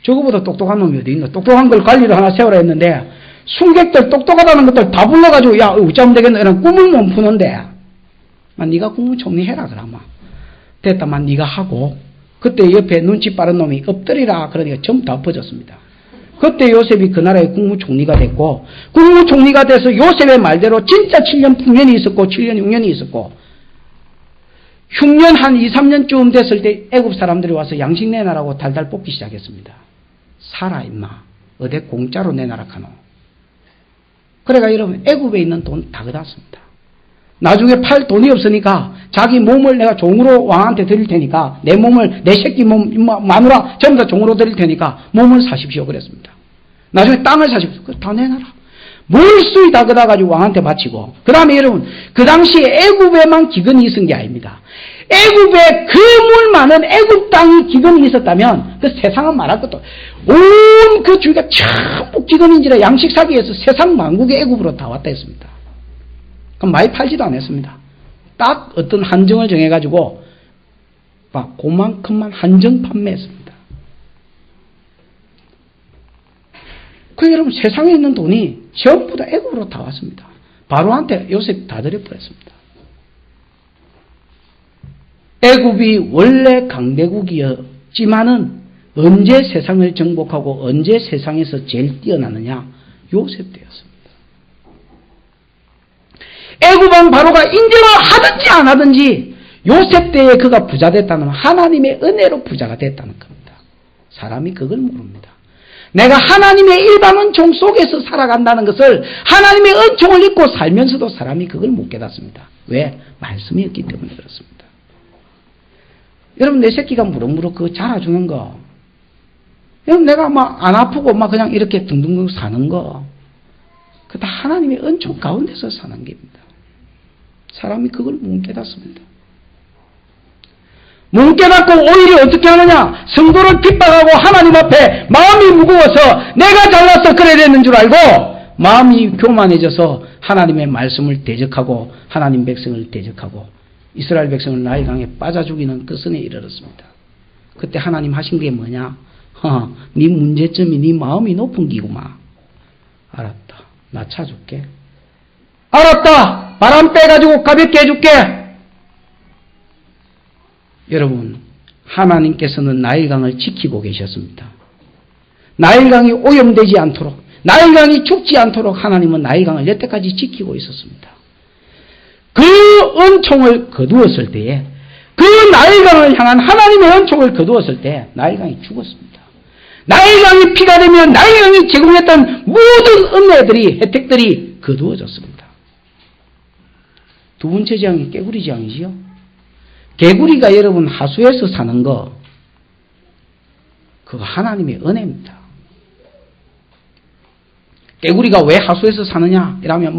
Speaker 1: 저거보다 똑똑한 놈이 어디 있나? 똑똑한 걸 관리를 하나 세우라 했는데, 승객들 똑똑하다는 것들 다 불러가지고, 야, 어쩌면 되겠노? 이런 꿈을 못 푸는데, 네가 국무총리 해라, 그러면. 됐다만 네가 하고, 그때 옆에 눈치 빠른 놈이 엎드리라 그러니까 전부 다 엎어졌습니다. 그때 요셉이 그 나라의 국무총리가 됐고 국무총리가 돼서 요셉의 말대로 진짜 7년 풍년이 있었고 7년 흉년이 있었고 흉년 한 2, 3년쯤 됐을 때 애굽 사람들이 와서 양식 내놔라고 달달 뽑기 시작했습니다. 사라 임마. 어디 공짜로 내놔라 카노. 그래가 여러분 애굽에 있는 돈 다 걷었습니다. 나중에 팔 돈이 없으니까 자기 몸을 내가 종으로 왕한테 드릴 테니까 내 몸을 내 새끼 몸 마누라 전부 다 종으로 드릴 테니까 몸을 사십시오 그랬습니다. 나중에 땅을 사십시오. 다 내놔라. 몰수히 다 걷어가지고 왕한테 바치고 그 다음에 여러분 그 당시에 애굽에만 기근이 있은 게 아닙니다. 애굽에 그물 많은 애굽 땅이 기근이 있었다면 그 세상은 말할 것도 온 그 주위가 전부 기근인지라 양식 사기 위해서 세상 만국의 애굽으로 다 왔다 했습니다. 그럼 많이 팔지도 않았습니다. 딱 어떤 한정을 정해가지고 막 그만큼만 한정 판매했습니다. 그 여러분 세상에 있는 돈이 전부 다 애굽으로 다 왔습니다. 바로한테 요셉 다 드려버렸습니다. 애굽이 원래 강대국이었지만은 언제 세상을 정복하고 언제 세상에서 제일 뛰어나느냐? 요셉 때였습니다. 애굽왕 바로가 인정을 하든지 안 하든지 요셉 때에 그가 부자 됐다는 하나님의 은혜로 부자가 됐다는 겁니다. 사람이 그걸 모릅니다. 내가 하나님의 일반 은총 속에서 살아간다는 것을 하나님의 은총을 잊고 살면서도 사람이 그걸 못 깨닫습니다. 왜? 말씀이 없기 때문에 그렇습니다. 여러분 내 새끼가 무럭무럭 그거 자라주는 거 여러분 내가 막 안 아프고 막 그냥 이렇게 둥둥둥 사는 거 그 다 하나님의 은총 가운데서 사는 겁니다. 사람이 그걸 못 깨닫습니다. 못 깨닫고 오히려 어떻게 하느냐? 성도를 핍박하고 하나님 앞에 마음이 무거워서 내가 잘나서 그래야 되는 줄 알고 마음이 교만해져서 하나님의 말씀을 대적하고 하나님 백성을 대적하고 이스라엘 백성을 나일강에 빠져 죽이는 끝선에 이르렀습니다. 그때 하나님 하신 게 뭐냐? 네 문제점이 네 마음이 높은 기구만. 알았다. 나 차줄게. 알았다. 바람 빼가지고 가볍게 해줄게. 여러분 하나님께서는 나일강을 지키고 계셨습니다. 나일강이 오염되지 않도록 나일강이 죽지 않도록 하나님은 나일강을 여태까지 지키고 있었습니다. 그 은총을 거두었을 때에 그 나일강을 향한 하나님의 은총을 거두었을 때 나일강이 죽었습니다. 나일강이 피가 되면 나일강이 제공했던 모든 은혜들이 혜택들이 거두어졌습니다. 두 번째 재앙이 깨구리 재앙이지요. 개구리가 여러분 하수에서 사는 거 그거 하나님의 은혜입니다. 개구리가 왜 하수에서 사느냐 이러면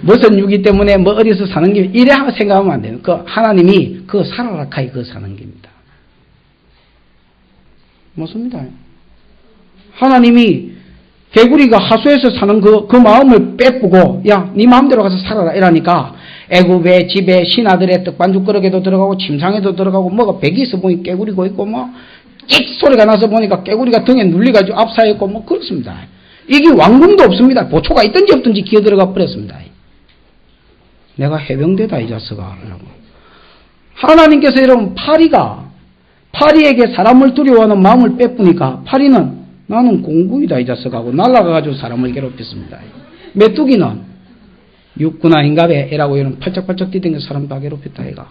Speaker 1: 무슨 유기 때문에 어디서 사는 게 이래 생각하면 안 돼요. 그 하나님이 그거 살아라 카이 그거 사는 겁니다. 맞습니다. 하나님이 개구리가 하수에서 사는 그 마음을 빼쁘고 야 네 마음대로 가서 살아라 이러니까 애굽의 집에 신하들의 떡반죽그릇에도 들어가고 침상에도 들어가고 뭐가 백이 있어 보니 깨구리고 있고 찍 소리가 나서 보니까 깨구리가 등에 눌려가지고 압사해 있고 그렇습니다. 이게 왕궁도 없습니다. 보초가 있든지 없든지 기어 들어가 버렸습니다. 내가 해병대다 이 자식아. 하나님께서 여러분 파리에게 사람을 두려워하는 마음을 빼쁘니까 파리는 나는 공구이다 이 자식하고 날아가가지고 사람을 괴롭혔습니다. 메뚜기는 육군 아닌가베 이라고 이런 팔짝팔짝 뛰댕겨 사람 다 괴롭혔다 얘가.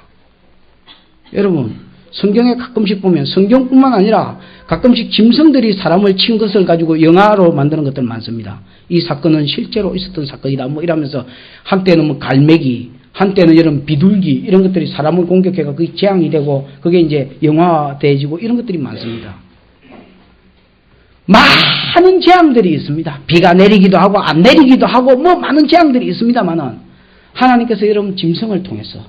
Speaker 1: 여러분 성경에 가끔씩 보면 성경뿐만 아니라 가끔씩 짐승들이 사람을 친 것을 가지고 영화로 만드는 것들 많습니다. 이 사건은 실제로 있었던 사건이다. 뭐 이러면서 한때는 뭐 갈매기, 한때는 이런 비둘기 이런 것들이 사람을 공격해가 그게 재앙이 되고 그게 이제 영화화되어지고 이런 것들이 많습니다. 많은 재앙들이 있습니다. 비가 내리기도 하고 안 내리기도 하고 뭐 많은 재앙들이 있습니다만은 하나님께서 여러분 짐승을 통해서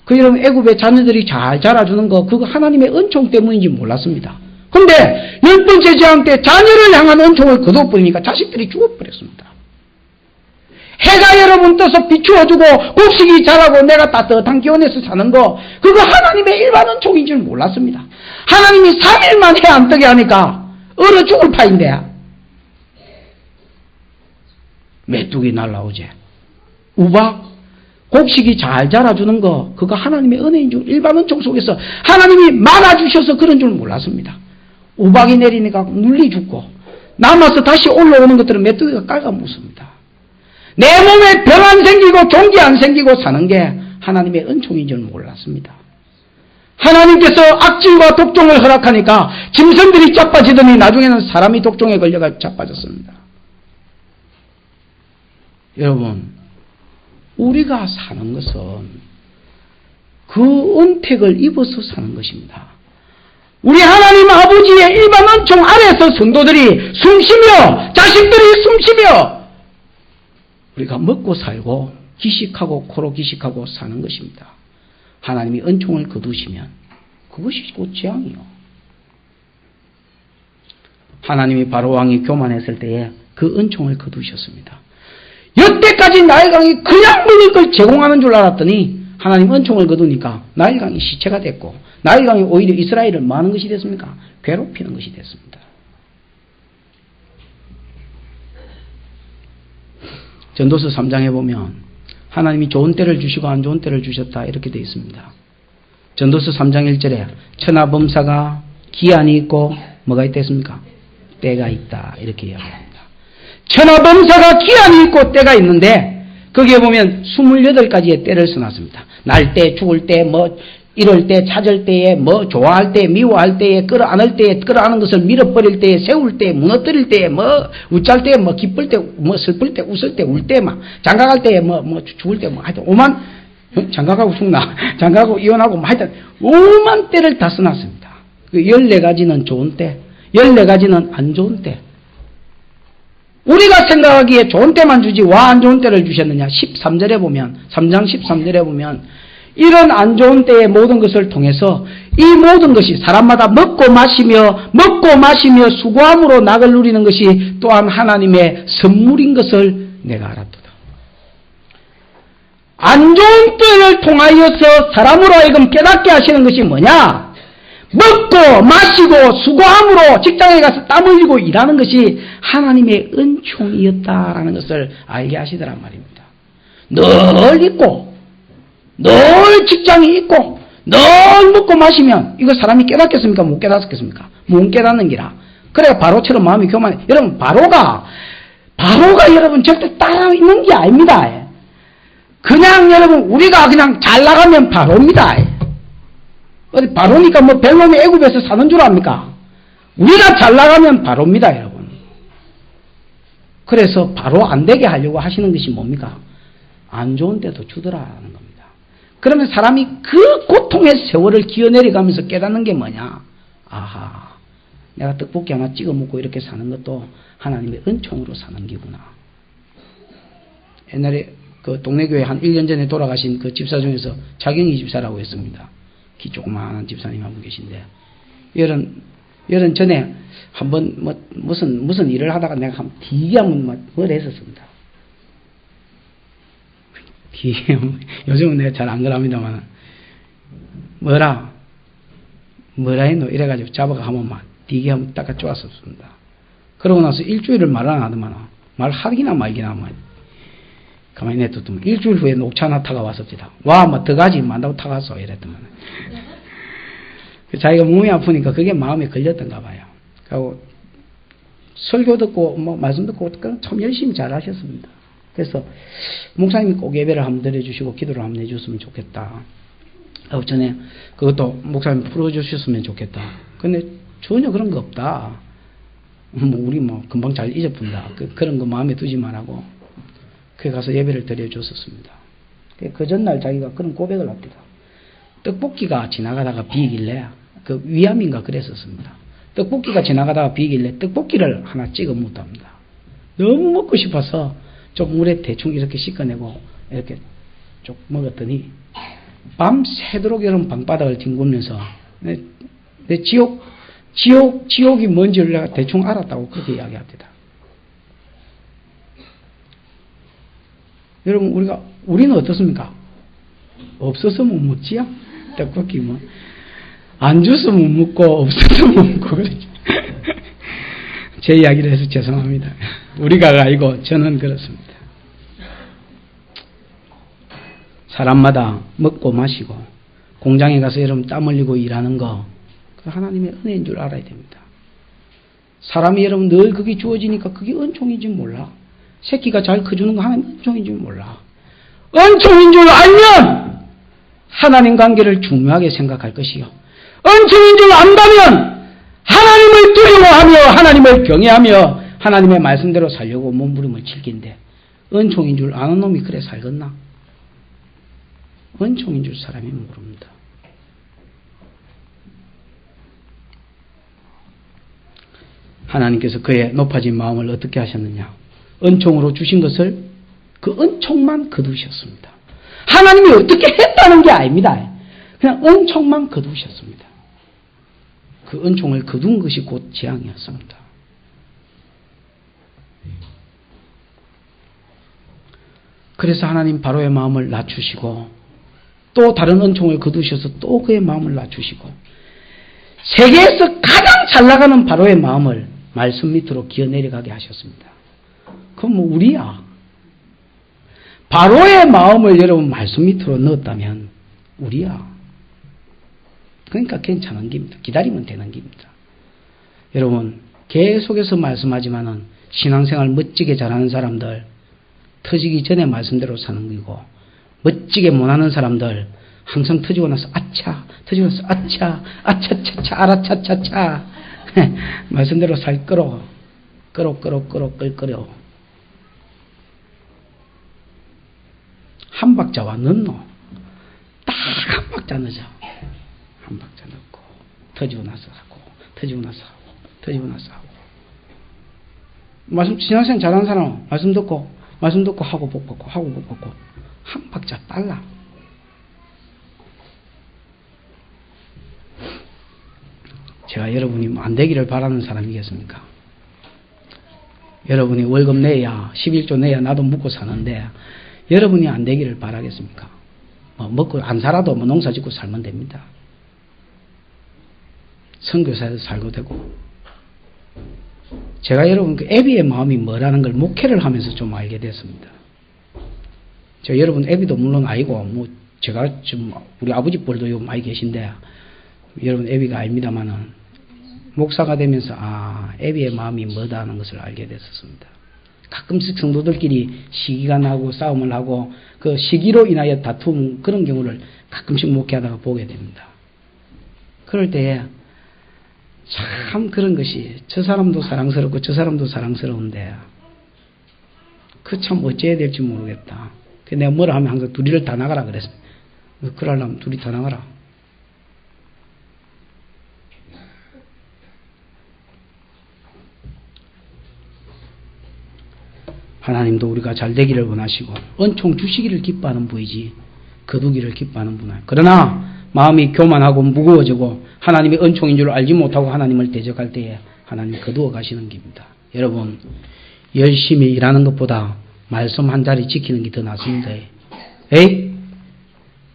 Speaker 1: 그 여러분 애굽의 자녀들이 잘 자라주는 거 그거 하나님의 은총 때문인지 몰랐습니다. 근데 10번째 재앙 때 자녀를 향한 은총을 거둬버리니까 자식들이 죽어버렸습니다. 해가 여러분 떠서 비추어주고 곡식이 자라고 내가 따뜻한 기온에서 사는 거 그거 하나님의 일반 은총인 줄 몰랐습니다. 하나님이 3일만 해 안 뜨게 하니까 얼어 죽을 파인데 메뚜기 날라오지. 우박 곡식이 잘 자라주는 거 그거 하나님의 은혜인 줄 일반 은총 속에서 하나님이 막아주셔서 그런 줄 몰랐습니다. 우박이 내리니까 눌리 죽고 남아서 다시 올라오는 것들은 메뚜기가 깔아먹습니다. 내 몸에 병 안 생기고 종기 안 생기고 사는 게 하나님의 은총인 줄 몰랐습니다. 하나님께서 악질과 독종을 허락하니까 짐승들이 자빠지더니 나중에는 사람이 독종에 걸려가 자빠졌습니다. 여러분 우리가 사는 것은 그 은택을 입어서 사는 것입니다. 우리 하나님 아버지의 일반 은총 아래서 성도들이 숨쉬며 자식들이 숨쉬며 우리가 먹고 살고 기식하고 코로 기식하고 사는 것입니다. 하나님이 은총을 거두시면 그것이 곧 재앙이요. 하나님이 바로왕이 교만했을 때에 그 은총을 거두셨습니다. 여태까지 나일강이 그냥 먹을 걸 제공하는 줄 알았더니 하나님 은총을 거두니까 나일강이 시체가 됐고 나일강이 오히려 이스라엘을 뭐 하는 것이 됐습니까? 괴롭히는 것이 됐습니다. 전도서 3장에 보면 하나님이 좋은 때를 주시고 안 좋은 때를 주셨다 이렇게 되어 있습니다. 전도서 3장 1절에 천하범사가 기한이 있고 뭐가 있겠습니까? 때가 있다 이렇게 이야기합니다. 천하범사가 기한이 있고 때가 있는데 거기에 보면 28가지의 때를 써놨습니다. 날 때, 죽을 때, 뭐 이럴 때, 찾을 때에, 뭐 좋아할 때, 미워할 때에, 끌어안을 때에, 끌어안은 것을 밀어버릴 때에, 세울 때, 무너뜨릴 때에, 뭐 웃잘 때에, 뭐 기쁠 때, 뭐 슬플 때, 웃을 때, 울 때, 막 장가갈 때에, 뭐 죽을 때, 뭐 하여튼 오만 장가가고 죽나, 장가가고 이혼하고 뭐 하여튼 오만 때를 다 써놨습니다. 14가지는 좋은 때, 14가지는 안 좋은 때. 우리가 생각하기에 좋은 때만 주지 와 안 좋은 때를 주셨느냐. 13절에 보면 3장 13절에 보면 이런 안 좋은 때의 모든 것을 통해서 이 모든 것이 사람마다 먹고 마시며 수고함으로 낙을 누리는 것이 또한 하나님의 선물인 것을 내가 알았도다. 안 좋은 때를 통하여서 사람으로 하여금 깨닫게 하시는 것이 뭐냐? 먹고 마시고 수고함으로 직장에 가서 땀 흘리고 일하는 것이 하나님의 은총이었다라는 것을 알게 하시더란 말입니다. 늘 있고 늘 직장이 있고 늘 먹고 마시면 이거 사람이 깨닫겠습니까? 못 깨닫겠습니까? 못 깨닫는 기라. 그래 바로처럼 마음이 교만해. 여러분 바로가 여러분 절대 따라 있는 게 아닙니다. 그냥 여러분 우리가 그냥 잘 나가면 바로입니다. 어디 바로니까 뭐 벨놈이 애굽에서 사는 줄 압니까? 우리가 잘 나가면 바로입니다, 여러분. 그래서 바로 안 되게 하려고 하시는 것이 뭡니까? 안 좋은 때도 주더라라는 겁니다. 그러면 사람이 그 고통의 세월을 기어내려가면서 깨닫는 게 뭐냐? 아하, 내가 떡볶이 하나 찍어 먹고 이렇게 사는 것도 하나님의 은총으로 사는 기구나. 옛날에 그 동네 교회 한 1년 전에 돌아가신 그 집사 중에서 자경이 집사라고 했습니다. 키 조그마한 집사님 한 분 계신데, 열흘 전에 한번 무슨 일을 하다가 내가 한번 되게 한번 뭘 했었습니다. 요즘은 내가 잘 안 그럽니다만, 뭐라 했노? 이래가지고 잡아가 한번 막 되게 한번 닦아 쪼았었습니다. 그러고 나서 일주일을 말 안 하더만, 말하기나 말기나 뭐. 가만히 내뒀더만 일주일 후에 녹차 하나 타가 왔었지다. 와, 뭐 더 가지 만다고 타갔어 이랬더만. 자기가 몸이 아프니까 그게 마음에 걸렸던가 봐요. 그리고 설교 듣고 뭐 말씀 듣고 참 열심히 잘 하셨습니다. 그래서 목사님이 꼭 예배를 한번 드려주시고 기도를 한번 해줬으면 좋겠다. 전에 그것도 목사님 풀어주셨으면 좋겠다. 근데 전혀 그런 거 없다. 우리 금방 잘 잊어본다. 그런 거 마음에 두지 말라고. 그에 가서 예배를 드려줬었습니다. 그 전날 자기가 그런 고백을 합니다. 떡볶이가 지나가다가 비길래, 그 위암인가 그랬었습니다. 떡볶이가 지나가다가 비길래 떡볶이를 하나 찍어 묻답니다. 너무 먹고 싶어서 좀 물에 대충 이렇게 씻어내고 이렇게 쭉 먹었더니 밤새도록 여러분 방바닥을 뒹굴면서 내 지옥이 뭔지를 내가 대충 알았다고 그렇게 이야기합니다. 여러분, 우리는 어떻습니까? 없어서 못 먹지요? 떡볶이 안 줘서 못 먹고, 없어서 못 먹고, 그러죠. 제 이야기를 해서 죄송합니다. 우리가 아니고 저는 그렇습니다. 사람마다 먹고 마시고, 공장에 가서 여러분 땀 흘리고 일하는 거, 그 하나님의 은혜인 줄 알아야 됩니다. 사람이 여러분 늘 그게 주어지니까 그게 은총인지 몰라. 새끼가 잘 커주는 거 하나님 은총인지 몰라. 은총인 줄 알면 하나님 관계를 중요하게 생각할 것이요. 은총인 줄 안다면 하나님을 두려워하며 하나님을 경외하며 하나님의 말씀대로 살려고 몸부림을 칠 긴데 은총인 줄 아는 놈이 그래 살겠나? 은총인 줄 사람이 모릅니다. 하나님께서 그의 높아진 마음을 어떻게 하셨느냐? 은총으로 주신 것을 그 은총만 거두셨습니다. 하나님이 어떻게 했다는 게 아닙니다. 그냥 은총만 거두셨습니다. 그 은총을 거둔 것이 곧 재앙이었습니다. 그래서 하나님 바로의 마음을 낮추시고 또 다른 은총을 거두셔서 또 그의 마음을 낮추시고 세계에서 가장 잘 나가는 바로의 마음을 말씀 밑으로 기어 내려가게 하셨습니다. 그럼 우리야. 바로의 마음을 여러분 말씀 밑으로 넣었다면 우리야. 그러니까 괜찮은 겁니다. 기다리면 되는 겁니다. 여러분 계속해서 말씀하지만은 신앙생활 멋지게 잘하는 사람들 터지기 전에 말씀대로 사는 거고 멋지게 못하는 사람들 항상 터지고 나서 아차 터지고 나서 아차 아차차차 아라차차차 말씀대로 살 끓어 한 박자와 넣노 딱 한 박자 넣자 한 박자 넣고 터지고 나서 하고 터지고 나서 하고 터지고 나서 하고 말씀 신앙생활 잘하는 사람은 말씀 듣고 하고 복 받고 하고 복 받고 한 박자 빨라. 제가 여러분이 안 되기를 바라는 사람이겠습니까? 여러분이 월급 내야 11조 내야 나도 먹고 사는데 여러분이 안 되기를 바라겠습니까? 먹고 안 살아도 농사 짓고 살면 됩니다. 선교사에서 살고 되고. 제가 여러분 그 애비의 마음이 뭐라는 걸 목회를 하면서 좀 알게 됐습니다. 저 여러분 애비도 물론 아니고 제가 지금 우리 아버지 뻘도 많이 계신데 여러분 애비가 아닙니다만은 목사가 되면서 애비의 마음이 뭐다는 것을 알게 됐었습니다. 가끔씩 성도들끼리 시기가 나고 싸움을 하고 그 시기로 인하여 다툼 그런 경우를 가끔씩 목회하다가 보게 됩니다. 그럴 때에 참 그런 것이 저 사람도 사랑스럽고 저 사람도 사랑스러운데 그 참 어찌해야 될지 모르겠다. 내가 뭐라 하면 항상 둘이를 다 나가라 그랬어요. 그러려면 둘이 다 나가라. 하나님도 우리가 잘 되기를 원하시고 은총 주시기를 기뻐하는 분이지 거두기를 기뻐하는 분은 그러나 마음이 교만하고 무거워지고 하나님의 은총인 줄 알지 못하고 하나님을 대적할 때에 하나님 거두어 가시는 겁니다. 여러분 열심히 일하는 것보다 말씀 한 자리 지키는 게 더 낫습니다. 에이?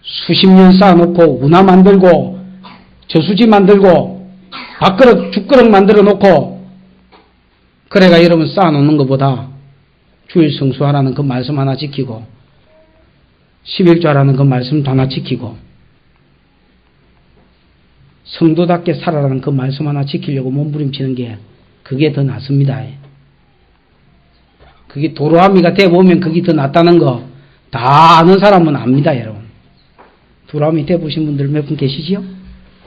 Speaker 1: 수십 년 쌓아놓고 운하 만들고 저수지 만들고 밥그릇 죽그릇 만들어 놓고 그래가 여러분 쌓아놓는 것보다 주일 성수하라는 그 말씀 하나 지키고 11조하라는 그 말씀 하나 지키고 성도답게 살아라는 그 말씀 하나 지키려고 몸부림치는 게 그게 더 낫습니다. 그게 도로아미가 돼보면 그게 더 낫다는 거 다 아는 사람은 압니다. 여러분 두라미 대보신 분들 몇 분 계시지요?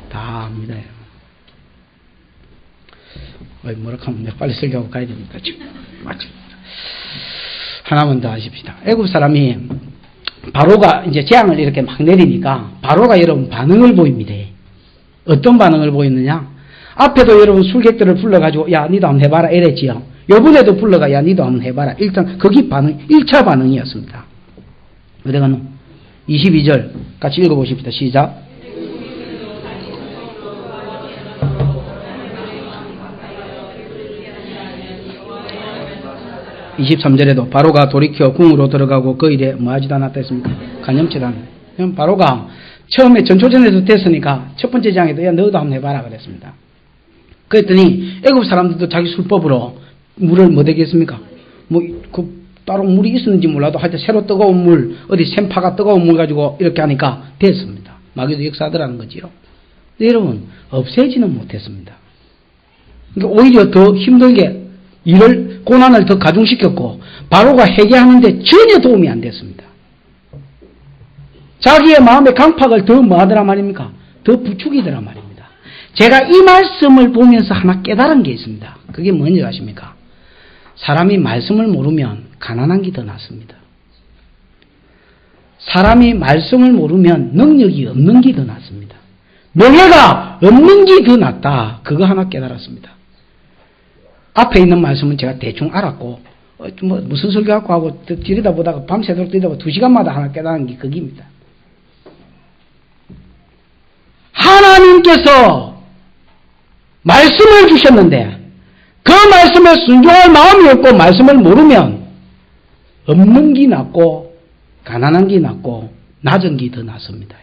Speaker 1: 다 압니다. 뭐라 하면 내가 빨리 설교하고 가야 됩니까? 지금. 맞죠? 하나만 더 하십시다. 애굽 사람이 바로가 이제 재앙을 이렇게 막 내리니까 바로가 여러분 반응을 보입니다. 어떤 반응을 보였느냐? 앞에도 여러분 술객들을 불러가지고 야 니도 한번 해봐라 이랬지요. 요번에도 불러가 야 니도 한번 해봐라. 일단 거기 반응 1차 반응이었습니다. 어디가노? 22절 같이 읽어보십시다. 시작. 23절에도 바로가 돌이켜 궁으로 들어가고 그 일에 뭐하지도 않았다 했습니까? 간염치도 않았다. 바로가 처음에 전초전에도 됐으니까 첫 번째 장에도 야 너도 한번 해봐라 그랬습니다. 그랬더니 애굽 사람들도 자기 술법으로 물을 뭐 되겠습니까? 따로 물이 있었는지 몰라도 하여튼 새로 뜨거운 물, 어디 샘파가 뜨거운 물 가지고 이렇게 하니까 됐습니다. 마귀도 역사하더라는 거지요. 여러분, 없애지는 못했습니다. 그러니까 오히려 더 힘들게 고난을 더 가중시켰고, 바로가 회개하는데 전혀 도움이 안 됐습니다. 자기의 마음의 강팍을 더 뭐하더라 말입니까? 더 부추기더라 말입니다. 제가 이 말씀을 보면서 하나 깨달은 게 있습니다. 그게 뭔지 아십니까? 사람이 말씀을 모르면 가난한 게 더 낫습니다. 사람이 말씀을 모르면 능력이 없는 게 더 낫습니다. 명예가 없는 게 더 낫다. 그거 하나 깨달았습니다. 앞에 있는 말씀은 제가 대충 알았고 무슨 설교하고 하고 들여다보다가 밤새도록 들여다보다 2시간마다 하나 깨달은 게 그겁니다. 하나님께서 말씀을 주셨는데 그 말씀에 순종할 마음이 없고 말씀을 모르면 없는 게 낫고 가난한 게 낫고 낮은 게 더 낫습니다.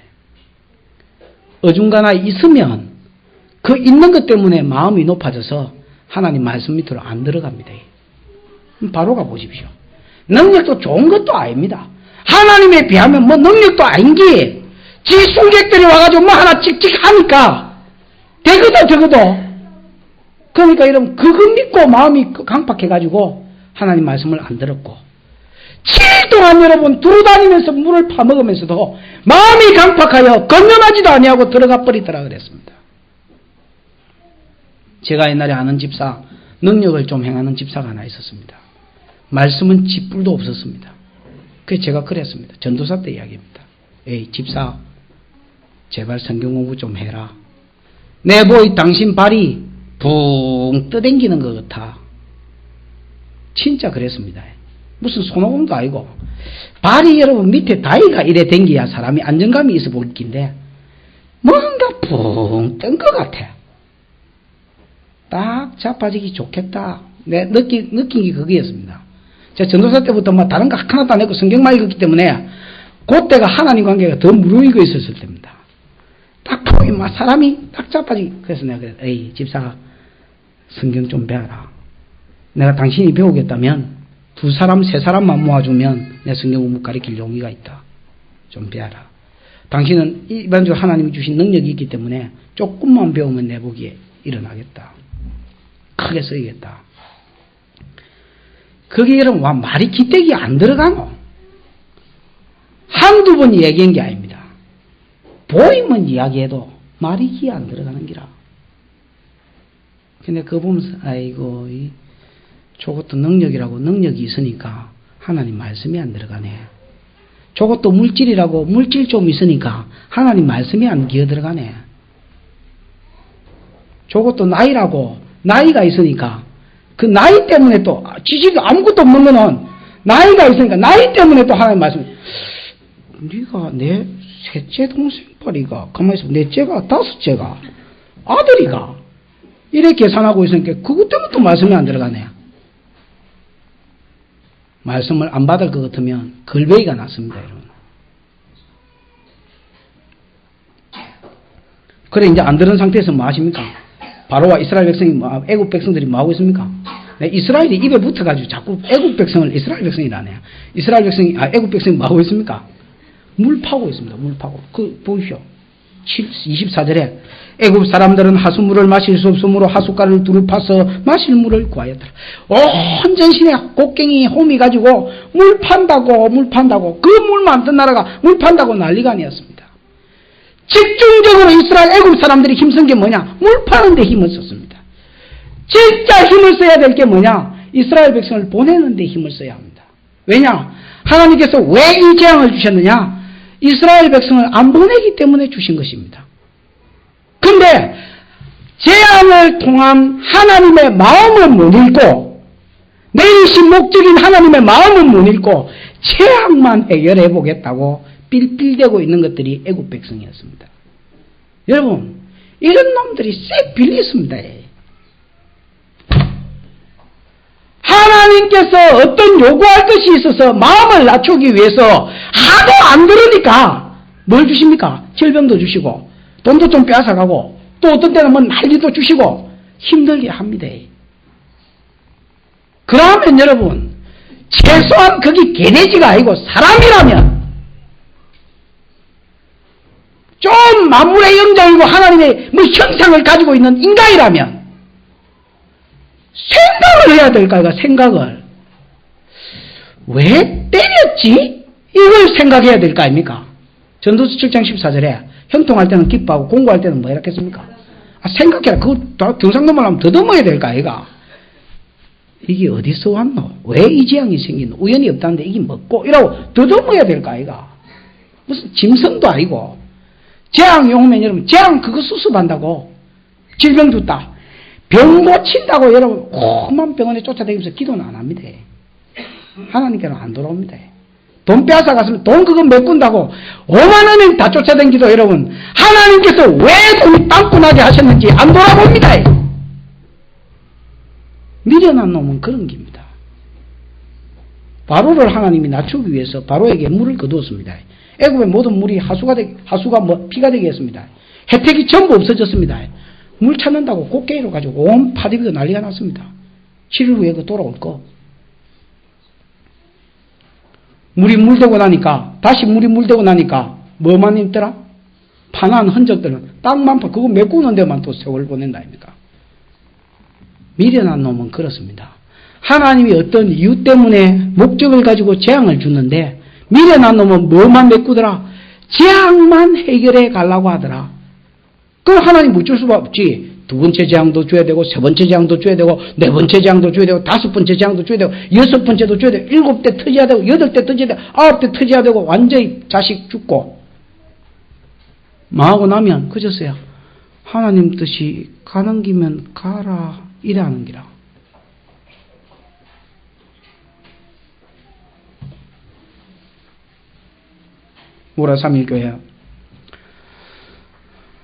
Speaker 1: 어중간하 있으면 그 있는 것 때문에 마음이 높아져서 하나님 말씀 밑으로 안 들어갑니다. 바로가 보십시오. 능력도 좋은 것도 아닙니다. 하나님에 비하면 뭐 능력도 아닌 게 지 술객들이 와가지고 뭐 하나 찍찍 하니까 되거든 적어도. 그러니까 여러분 그거 믿고 마음이 강팍해가지고 하나님 말씀을 안 들었고 7일 동안 여러분 두루다니면서 물을 파먹으면서도 마음이 강팍하여 건너하지도 아니하고 들어가 버리더라 그랬습니다. 제가 옛날에 아는 집사, 능력을 좀 행하는 집사가 하나 있었습니다. 말씀은 쥐뿔도 없었습니다. 그래서 제가 그랬습니다. 전도사 때 이야기입니다. 에이 집사 제발 성경 공부 좀 해라. 내 보이 당신 발이 붕 떠댕기는 것 같아. 진짜 그랬습니다. 무슨 손오공도 아니고 발이 여러분 밑에 다이가 이래 댕겨야 사람이 안정감이 있어 보이긴데 뭔가 붕 뜬 것 같아. 딱 자빠지기 좋겠다. 내 느낀 게 그거였습니다. 제가 전도사 때부터 뭐 다른 거 하나도 안 했고 성경만 읽었기 때문에 그때가 하나님 관계가 더 무르익어 있었을 때입니다. 딱 보면 막 사람이 딱 자빠지기. 그래서 내가 그래, 에이 집사가 성경 좀 배워라. 내가 당신이 배우겠다면 2사람 3사람만 모아주면 내 성경 공부 가르칠 용의가 있다. 좀 배워라. 당신은 일반적으로 하나님이 주신 능력이 있기 때문에 조금만 배우면 내 보기에 일어나겠다. 크게 쓰이겠다. 그게 여러분 와 말이 기대기 안 들어가노. 한두 번 얘기한 게 아닙니다. 보이면 이야기해도 말이 귀에 안 들어가는 기라. 근데 그거 보면서 아이고 저것도 능력이라고 능력이 있으니까 하나님 말씀이 안 들어가네. 저것도 물질이라고 물질 좀 있으니까 하나님 말씀이 안 기어 들어가네. 저것도 나이라고 나이가 있으니까 그 나이 때문에 또 지식이 아무것도 없는 거는 나이가 있으니까 나이 때문에 또 하나님 말씀 네가 내 셋째 동생 빨이가 가만히 있어 넷째가 5째가 아들이가 이렇게 계산하고 있으니까 그것 때문에 또 말씀이 안 들어가네. 말씀을 안 받을 것 같으면 걸베이가 났습니다. 여러분. 그래 이제 안 들은 상태에서 뭐 하십니까? 바로와 이스라엘 백성이 애굽 백성들이 뭐 하고 있습니까? 네, 이스라엘이 입에 붙어가지고 자꾸 애굽 백성을 이스라엘 백성이라네요. 이스라엘 백성이 애굽 백성이 뭐 하고 있습니까? 물 파고 있습니다. 물 파고. 그 보십시오. 24절에 애굽 사람들은 하수물을 마실 수 없으므로 하숫가루를 두루 파서 마실 물을 구하였더라. 온 전신에 곡괭이 홈이 가지고 물 판다고 그 물 만든 나라가 물 판다고 난리가 아니었습니다. 집중적으로 이스라엘 애굽 사람들이 힘쓴 게 뭐냐? 물 파는 데 힘을 썼습니다. 진짜 힘을 써야 될 게 뭐냐? 이스라엘 백성을 보내는 데 힘을 써야 합니다. 왜냐? 하나님께서 왜 이 재앙을 주셨느냐? 이스라엘 백성을 안 보내기 때문에 주신 것입니다. 근데 재앙을 통한 하나님의 마음은 못 읽고, 내리신 목적인 하나님의 마음은 못 읽고 재앙만 해결해 보겠다고 삘삘대고 있는 것들이 애굽 백성이었습니다. 여러분, 이런 놈들이 쎄 빌리습니다. 하나님께서 어떤 요구할 것이 있어서 마음을 낮추기 위해서 하도 안 들으니까 뭘 주십니까? 질병도 주시고 돈도 좀 빼앗아가고 또 어떤 때는 뭐 난리도 주시고 힘들게 합니다. 그러면 여러분, 최소한 거기 개돼지가 아니고 사람이라면, 좀 만물의 영장이고 하나님의 뭐 형상을 가지고 있는 인간이라면 생각을 해야 될까요? 생각을. 왜 때렸지? 이걸 생각해야 될 거 아닙니까? 전도서 7장 14절에 형통할 때는 기뻐하고 공부할 때는 뭐 이랬겠습니까? 생각해라. 그거 경상도말 하면 더듬어야 될 거 아이가? 이게 어디서 왔노? 왜 이 재앙이 생기노? 우연이 없다는데 이게 뭐고? 이라고 더듬어야 될 거 아이가? 무슨 짐승도 아니고. 재앙이 오면 여러분, 재앙 그거 수습한다고. 질병 줬다. 병 고친다고 여러분, 험한 병원에 쫓아다니면서 기도는 안 합니다. 하나님께는 안 돌아옵니다. 돈 빼앗아 갔으면 돈 그거 메꾼다고 5만 원을 다 쫓아다니기도 여러분, 하나님께서 왜 돈이 땅꾼하게 하셨는지 안 돌아봅니다. 미련한 놈은 그런 겁니다. 바로를 하나님이 낮추기 위해서 바로에게 물을 거두었습니다. 애굽의 모든 물이 하수가 피가 되게 했습니다. 혜택이 전부 없어졌습니다. 물 찾는다고 꽃게로 가지고 온 파디비도 난리가 났습니다. 7일 후에 그 돌아올 거. 물이 물되고 나니까, 다시 물이 물되고 나니까 뭐만 있더라? 파난 흔적들은 땅만 파, 그거 메꾸는 데만 또 세월 보낸다 아닙니까? 미련한 놈은 그렇습니다. 하나님이 어떤 이유 때문에 목적을 가지고 재앙을 주는데, 미련한 놈은 뭐만 메꾸더라? 재앙만 해결해 가려고 하더라. 그럼 하나님 못 줄 수가 없지. 두 번째 재앙도 줘야 되고, 세 번째 재앙도 줘야 되고, 네 번째 재앙도 줘야 되고, 다섯 번째 재앙도 줘야 되고, 여섯 번째도 줘야 되고, 7대 터져야 되고, 8대 터져야 되고, 9대 터져야 되고, 완전히 자식 죽고 망하고 나면 그저서야 하나님 뜻이 가는 기면 가라 이라는 기라. 모라 3.1교회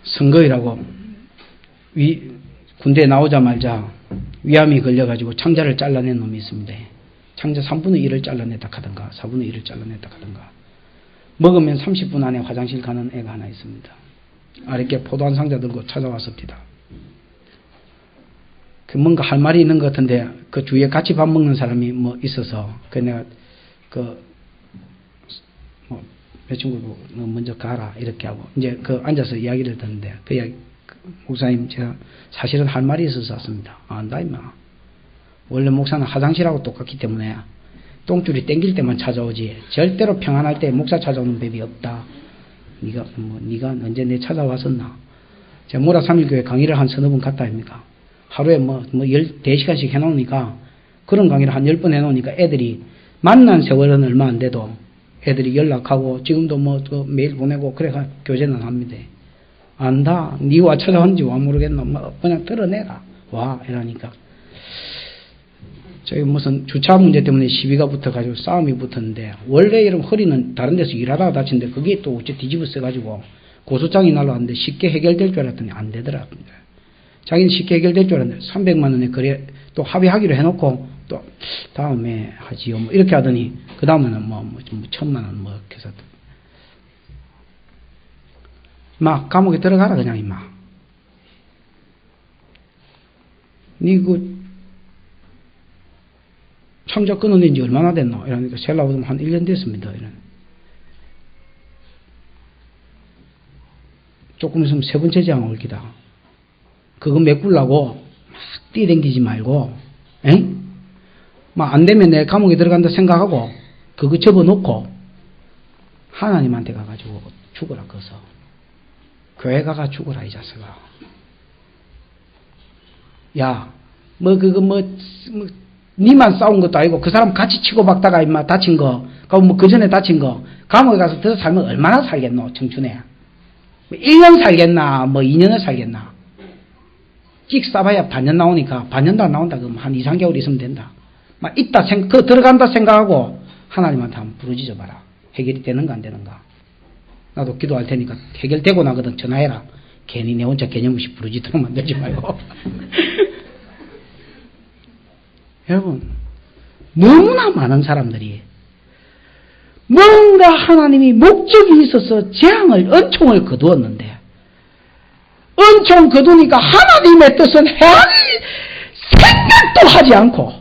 Speaker 1: 선거이라고 군대에 나오자마자 위암이 걸려가지고 창자를 잘라낸 놈이 있습니다. 창자 3분의 1을 잘라냈다 하던가 4분의 1을 잘라냈다 하던가 먹으면 30분 안에 화장실 가는 애가 하나 있습니다. 아랫게 포도 한 상자 들고 찾아왔습니다. 그 뭔가 할 말이 있는 것 같은데 그 주위에 같이 밥 먹는 사람이 뭐 있어서 그 내가 내 친구도 먼저 가라 이렇게 하고 이제 그 앉아서 이야기를 듣는데 그 이야기 목사님 제가 사실은 할 말이 있어서 왔습니다. 안다 임마. 원래 목사는 화장실하고 똑같기 때문에 똥줄이 땡길 때만 찾아오지 절대로 평안할 때 목사 찾아오는 법이 없다. 네가 언제 내 찾아왔었나? 제가 모라 3.1교회 강의를 한 서너 번 갔다 아닙니까? 하루에 4시간씩 해놓으니까 그런 강의를 한 10번 해놓으니까 애들이 만난 세월은 얼마 안 돼도 애들이 연락하고 지금도 메일 보내고 그래가 교제는 합니다. 안다. 니와 찾아왔는지 와 모르겠노. 그냥 드러내라. 와 이러니까 저희 무슨 주차 문제 때문에 시비가 붙어가지고 싸움이 붙었는데 원래 이런 허리는 다른 데서 일하다가 다친데 그게 또 어째 뒤집어 써가지고 고소장이 날라왔는데 쉽게 해결될 줄 알았더니 안 되더라고요. 자기는 쉽게 해결될 줄 알았는데 300만 원에 거래 또 합의하기로 해놓고 또 다음에 하지요 뭐 이렇게 하더니 그 다음에는 뭐 1,000만 원 뭐 이렇게 해서 막 감옥에 들어가라 그냥 임마. 니 그 창자 끊어낸 지 얼마나 됐노? 이러니까 셀라보면 한 1년 됐습니다. 이런. 조금 있으면 세 번째 재앙 올 기다. 그거 메꾸려고 막 뛰댕기지 말고, 막 안 되면 내 감옥에 들어간다 생각하고, 그거 접어놓고, 하나님한테 가가지고 죽어라, 거서. 교회 가가 죽어라 이 자식아. 야, 니만 싸운 것도 아니고 그 사람 같이 치고 박다가 임마 다친 거, 그 전에 다친 거, 감옥에 가서 더 살면 얼마나 살겠노 청춘에. 1년 살겠나 2년을 살겠나. 찍 싸봐야 반년 나오니까 반년도 안 나온다 그러면 한 2, 3개월 있으면 된다. 막 있다 들어간다 생각하고 하나님한테 한번 부르짖어 봐라. 해결이 되는가 안 되는가. 나도 기도할 테니까 해결되고 나거든 전화해라. 괜히 내 혼자 개념 없이 부르짖도록 만들지 말고. 여러분, 너무나 많은 사람들이 뭔가 하나님이 목적이 있어서 재앙을, 은총을 거두었는데, 은총 거두니까 하나님의 뜻은 헤아릴 생각도 하지 않고,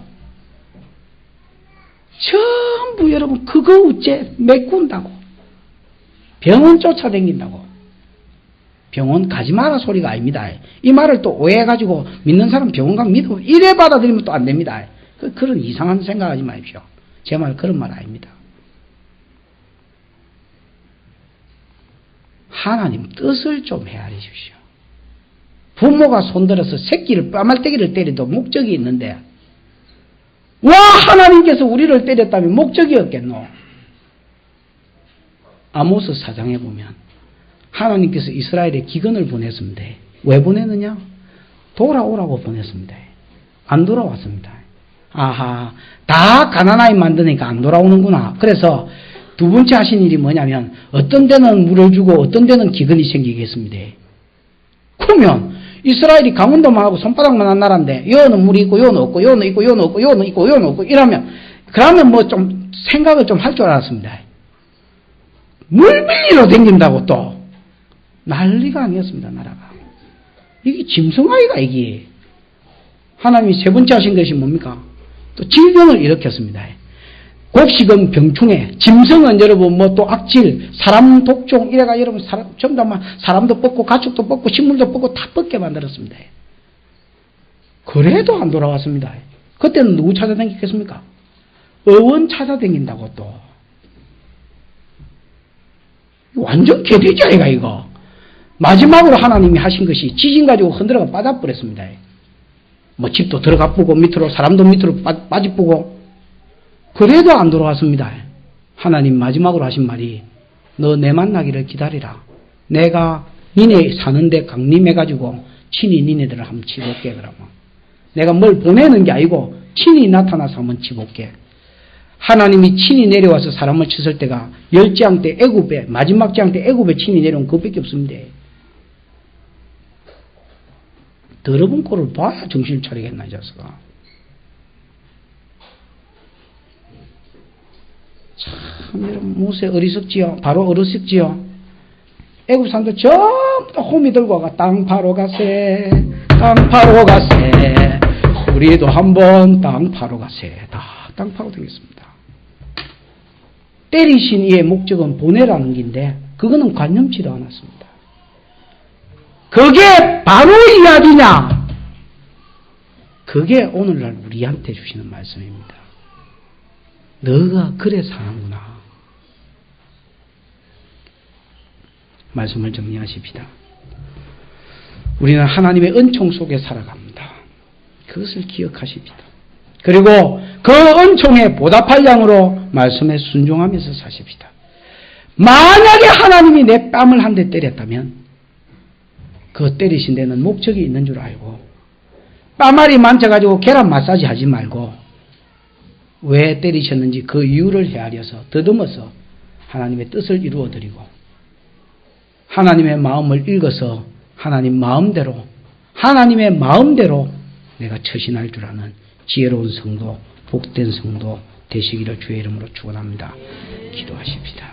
Speaker 1: 전부 여러분, 그거 우째 메꾼다고. 병원 쫓아다닌다고. 병원 가지 마라 소리가 아닙니다. 이 말을 또 오해해가지고 믿는 사람 병원 가면 믿어. 이래 받아들이면 또 안 됩니다. 그런 이상한 생각하지 마십시오. 제 말 그런 말 아닙니다. 하나님 뜻을 좀 헤아리십시오. 부모가 손들어서 새끼를 뺨알때기를 때려도 목적이 있는데 와 하나님께서 우리를 때렸다면 목적이 없겠노. 아모스 4장에 보면 하나님께서 이스라엘에 기근을 보냈습니다. 왜 보냈느냐? 돌아오라고 보냈습니다. 안 돌아왔습니다. 아하, 다 가난하게 만드니까 안 돌아오는구나. 그래서 두 번째 하신 일이 뭐냐면 어떤 데는 물을 주고 어떤 데는 기근이 생기겠습니다. 그러면 이스라엘이 강원도만 하고 손바닥만 한 나라인데 여는 물이 있고 여는 없고 여는 있고 여는 없고 여는 있고 여는 없고 이러면 그러면 뭐 좀 생각을 좀 할 줄 알았습니다. 물 빌리러 댕긴다고 또 난리가 아니었습니다. 나라가. 이게 짐승아이가 이게. 하나님이 세 번째 하신 것이 뭡니까? 또 질병을 일으켰습니다. 곡식은 병충해, 짐승은 여러분 뭐 또 악질, 사람 독종 이래가 여러분 전부 다 사람도 뽑고 가축도 뽑고 식물도 뽑고 다 뽑게 만들었습니다. 그래도 안 돌아왔습니다. 그때는 누구 찾아다니겠습니까? 어원 찾아다닌다고 또. 완전 개돼지 아이가 이거. 마지막으로 하나님이 하신 것이 지진 가지고 흔들어가 빠져버렸습니다. 뭐 집도 들어가 보고 밑으로 사람도 밑으로 빠지보고 그래도 안 돌아왔습니다. 하나님 마지막으로 하신 말이 너 내 만나기를 기다리라. 내가 니네 사는데 강림해가지고 친히 니네들을 한번 치볼게 그러면. 내가 뭘 보내는 게 아니고 친히 나타나서 한번 치볼게. 하나님이 친히 내려와서 사람을 쳤을 때가 열재앙 때 애굽에 마지막 재앙 때 애굽에 친히 내려온 그것밖에 없습니다. 더러운 꼴을 봐야 정신을 차리겠나 이 자식아. 참 여러분 모세 어리석지요. 바로 어리석지요. 애굽 사람들 전부 다 호미 들고 와가 땅 파러 가세 땅 파러 가세 우리도 한번 땅 파러 가세 다 땅 파고 다녔습니다. 때리신 이의 목적은 보내라는 긴데 그거는 관념치도 않았습니다. 그게 바로 이야기냐? 그게 오늘날 우리한테 주시는 말씀입니다. 너가 그래 사는구나. 말씀을 정리하십시다. 우리는 하나님의 은총 속에 살아갑니다. 그것을 기억하십시다. 그리고 그 은총에 보답할 양으로 말씀에 순종하면서 사십시다. 만약에 하나님이 내 뺨을 한 대 때렸다면 그 때리신 데는 목적이 있는 줄 알고 뺨알이 만져가지고 계란 마사지 하지 말고 왜 때리셨는지 그 이유를 헤아려서 더듬어서 하나님의 뜻을 이루어드리고 하나님의 마음을 읽어서 하나님의 마음대로 내가 처신할 줄 아는 지혜로운 성도, 복된 성도 되시기를 주의 이름으로 축원합니다. 기도하십시다.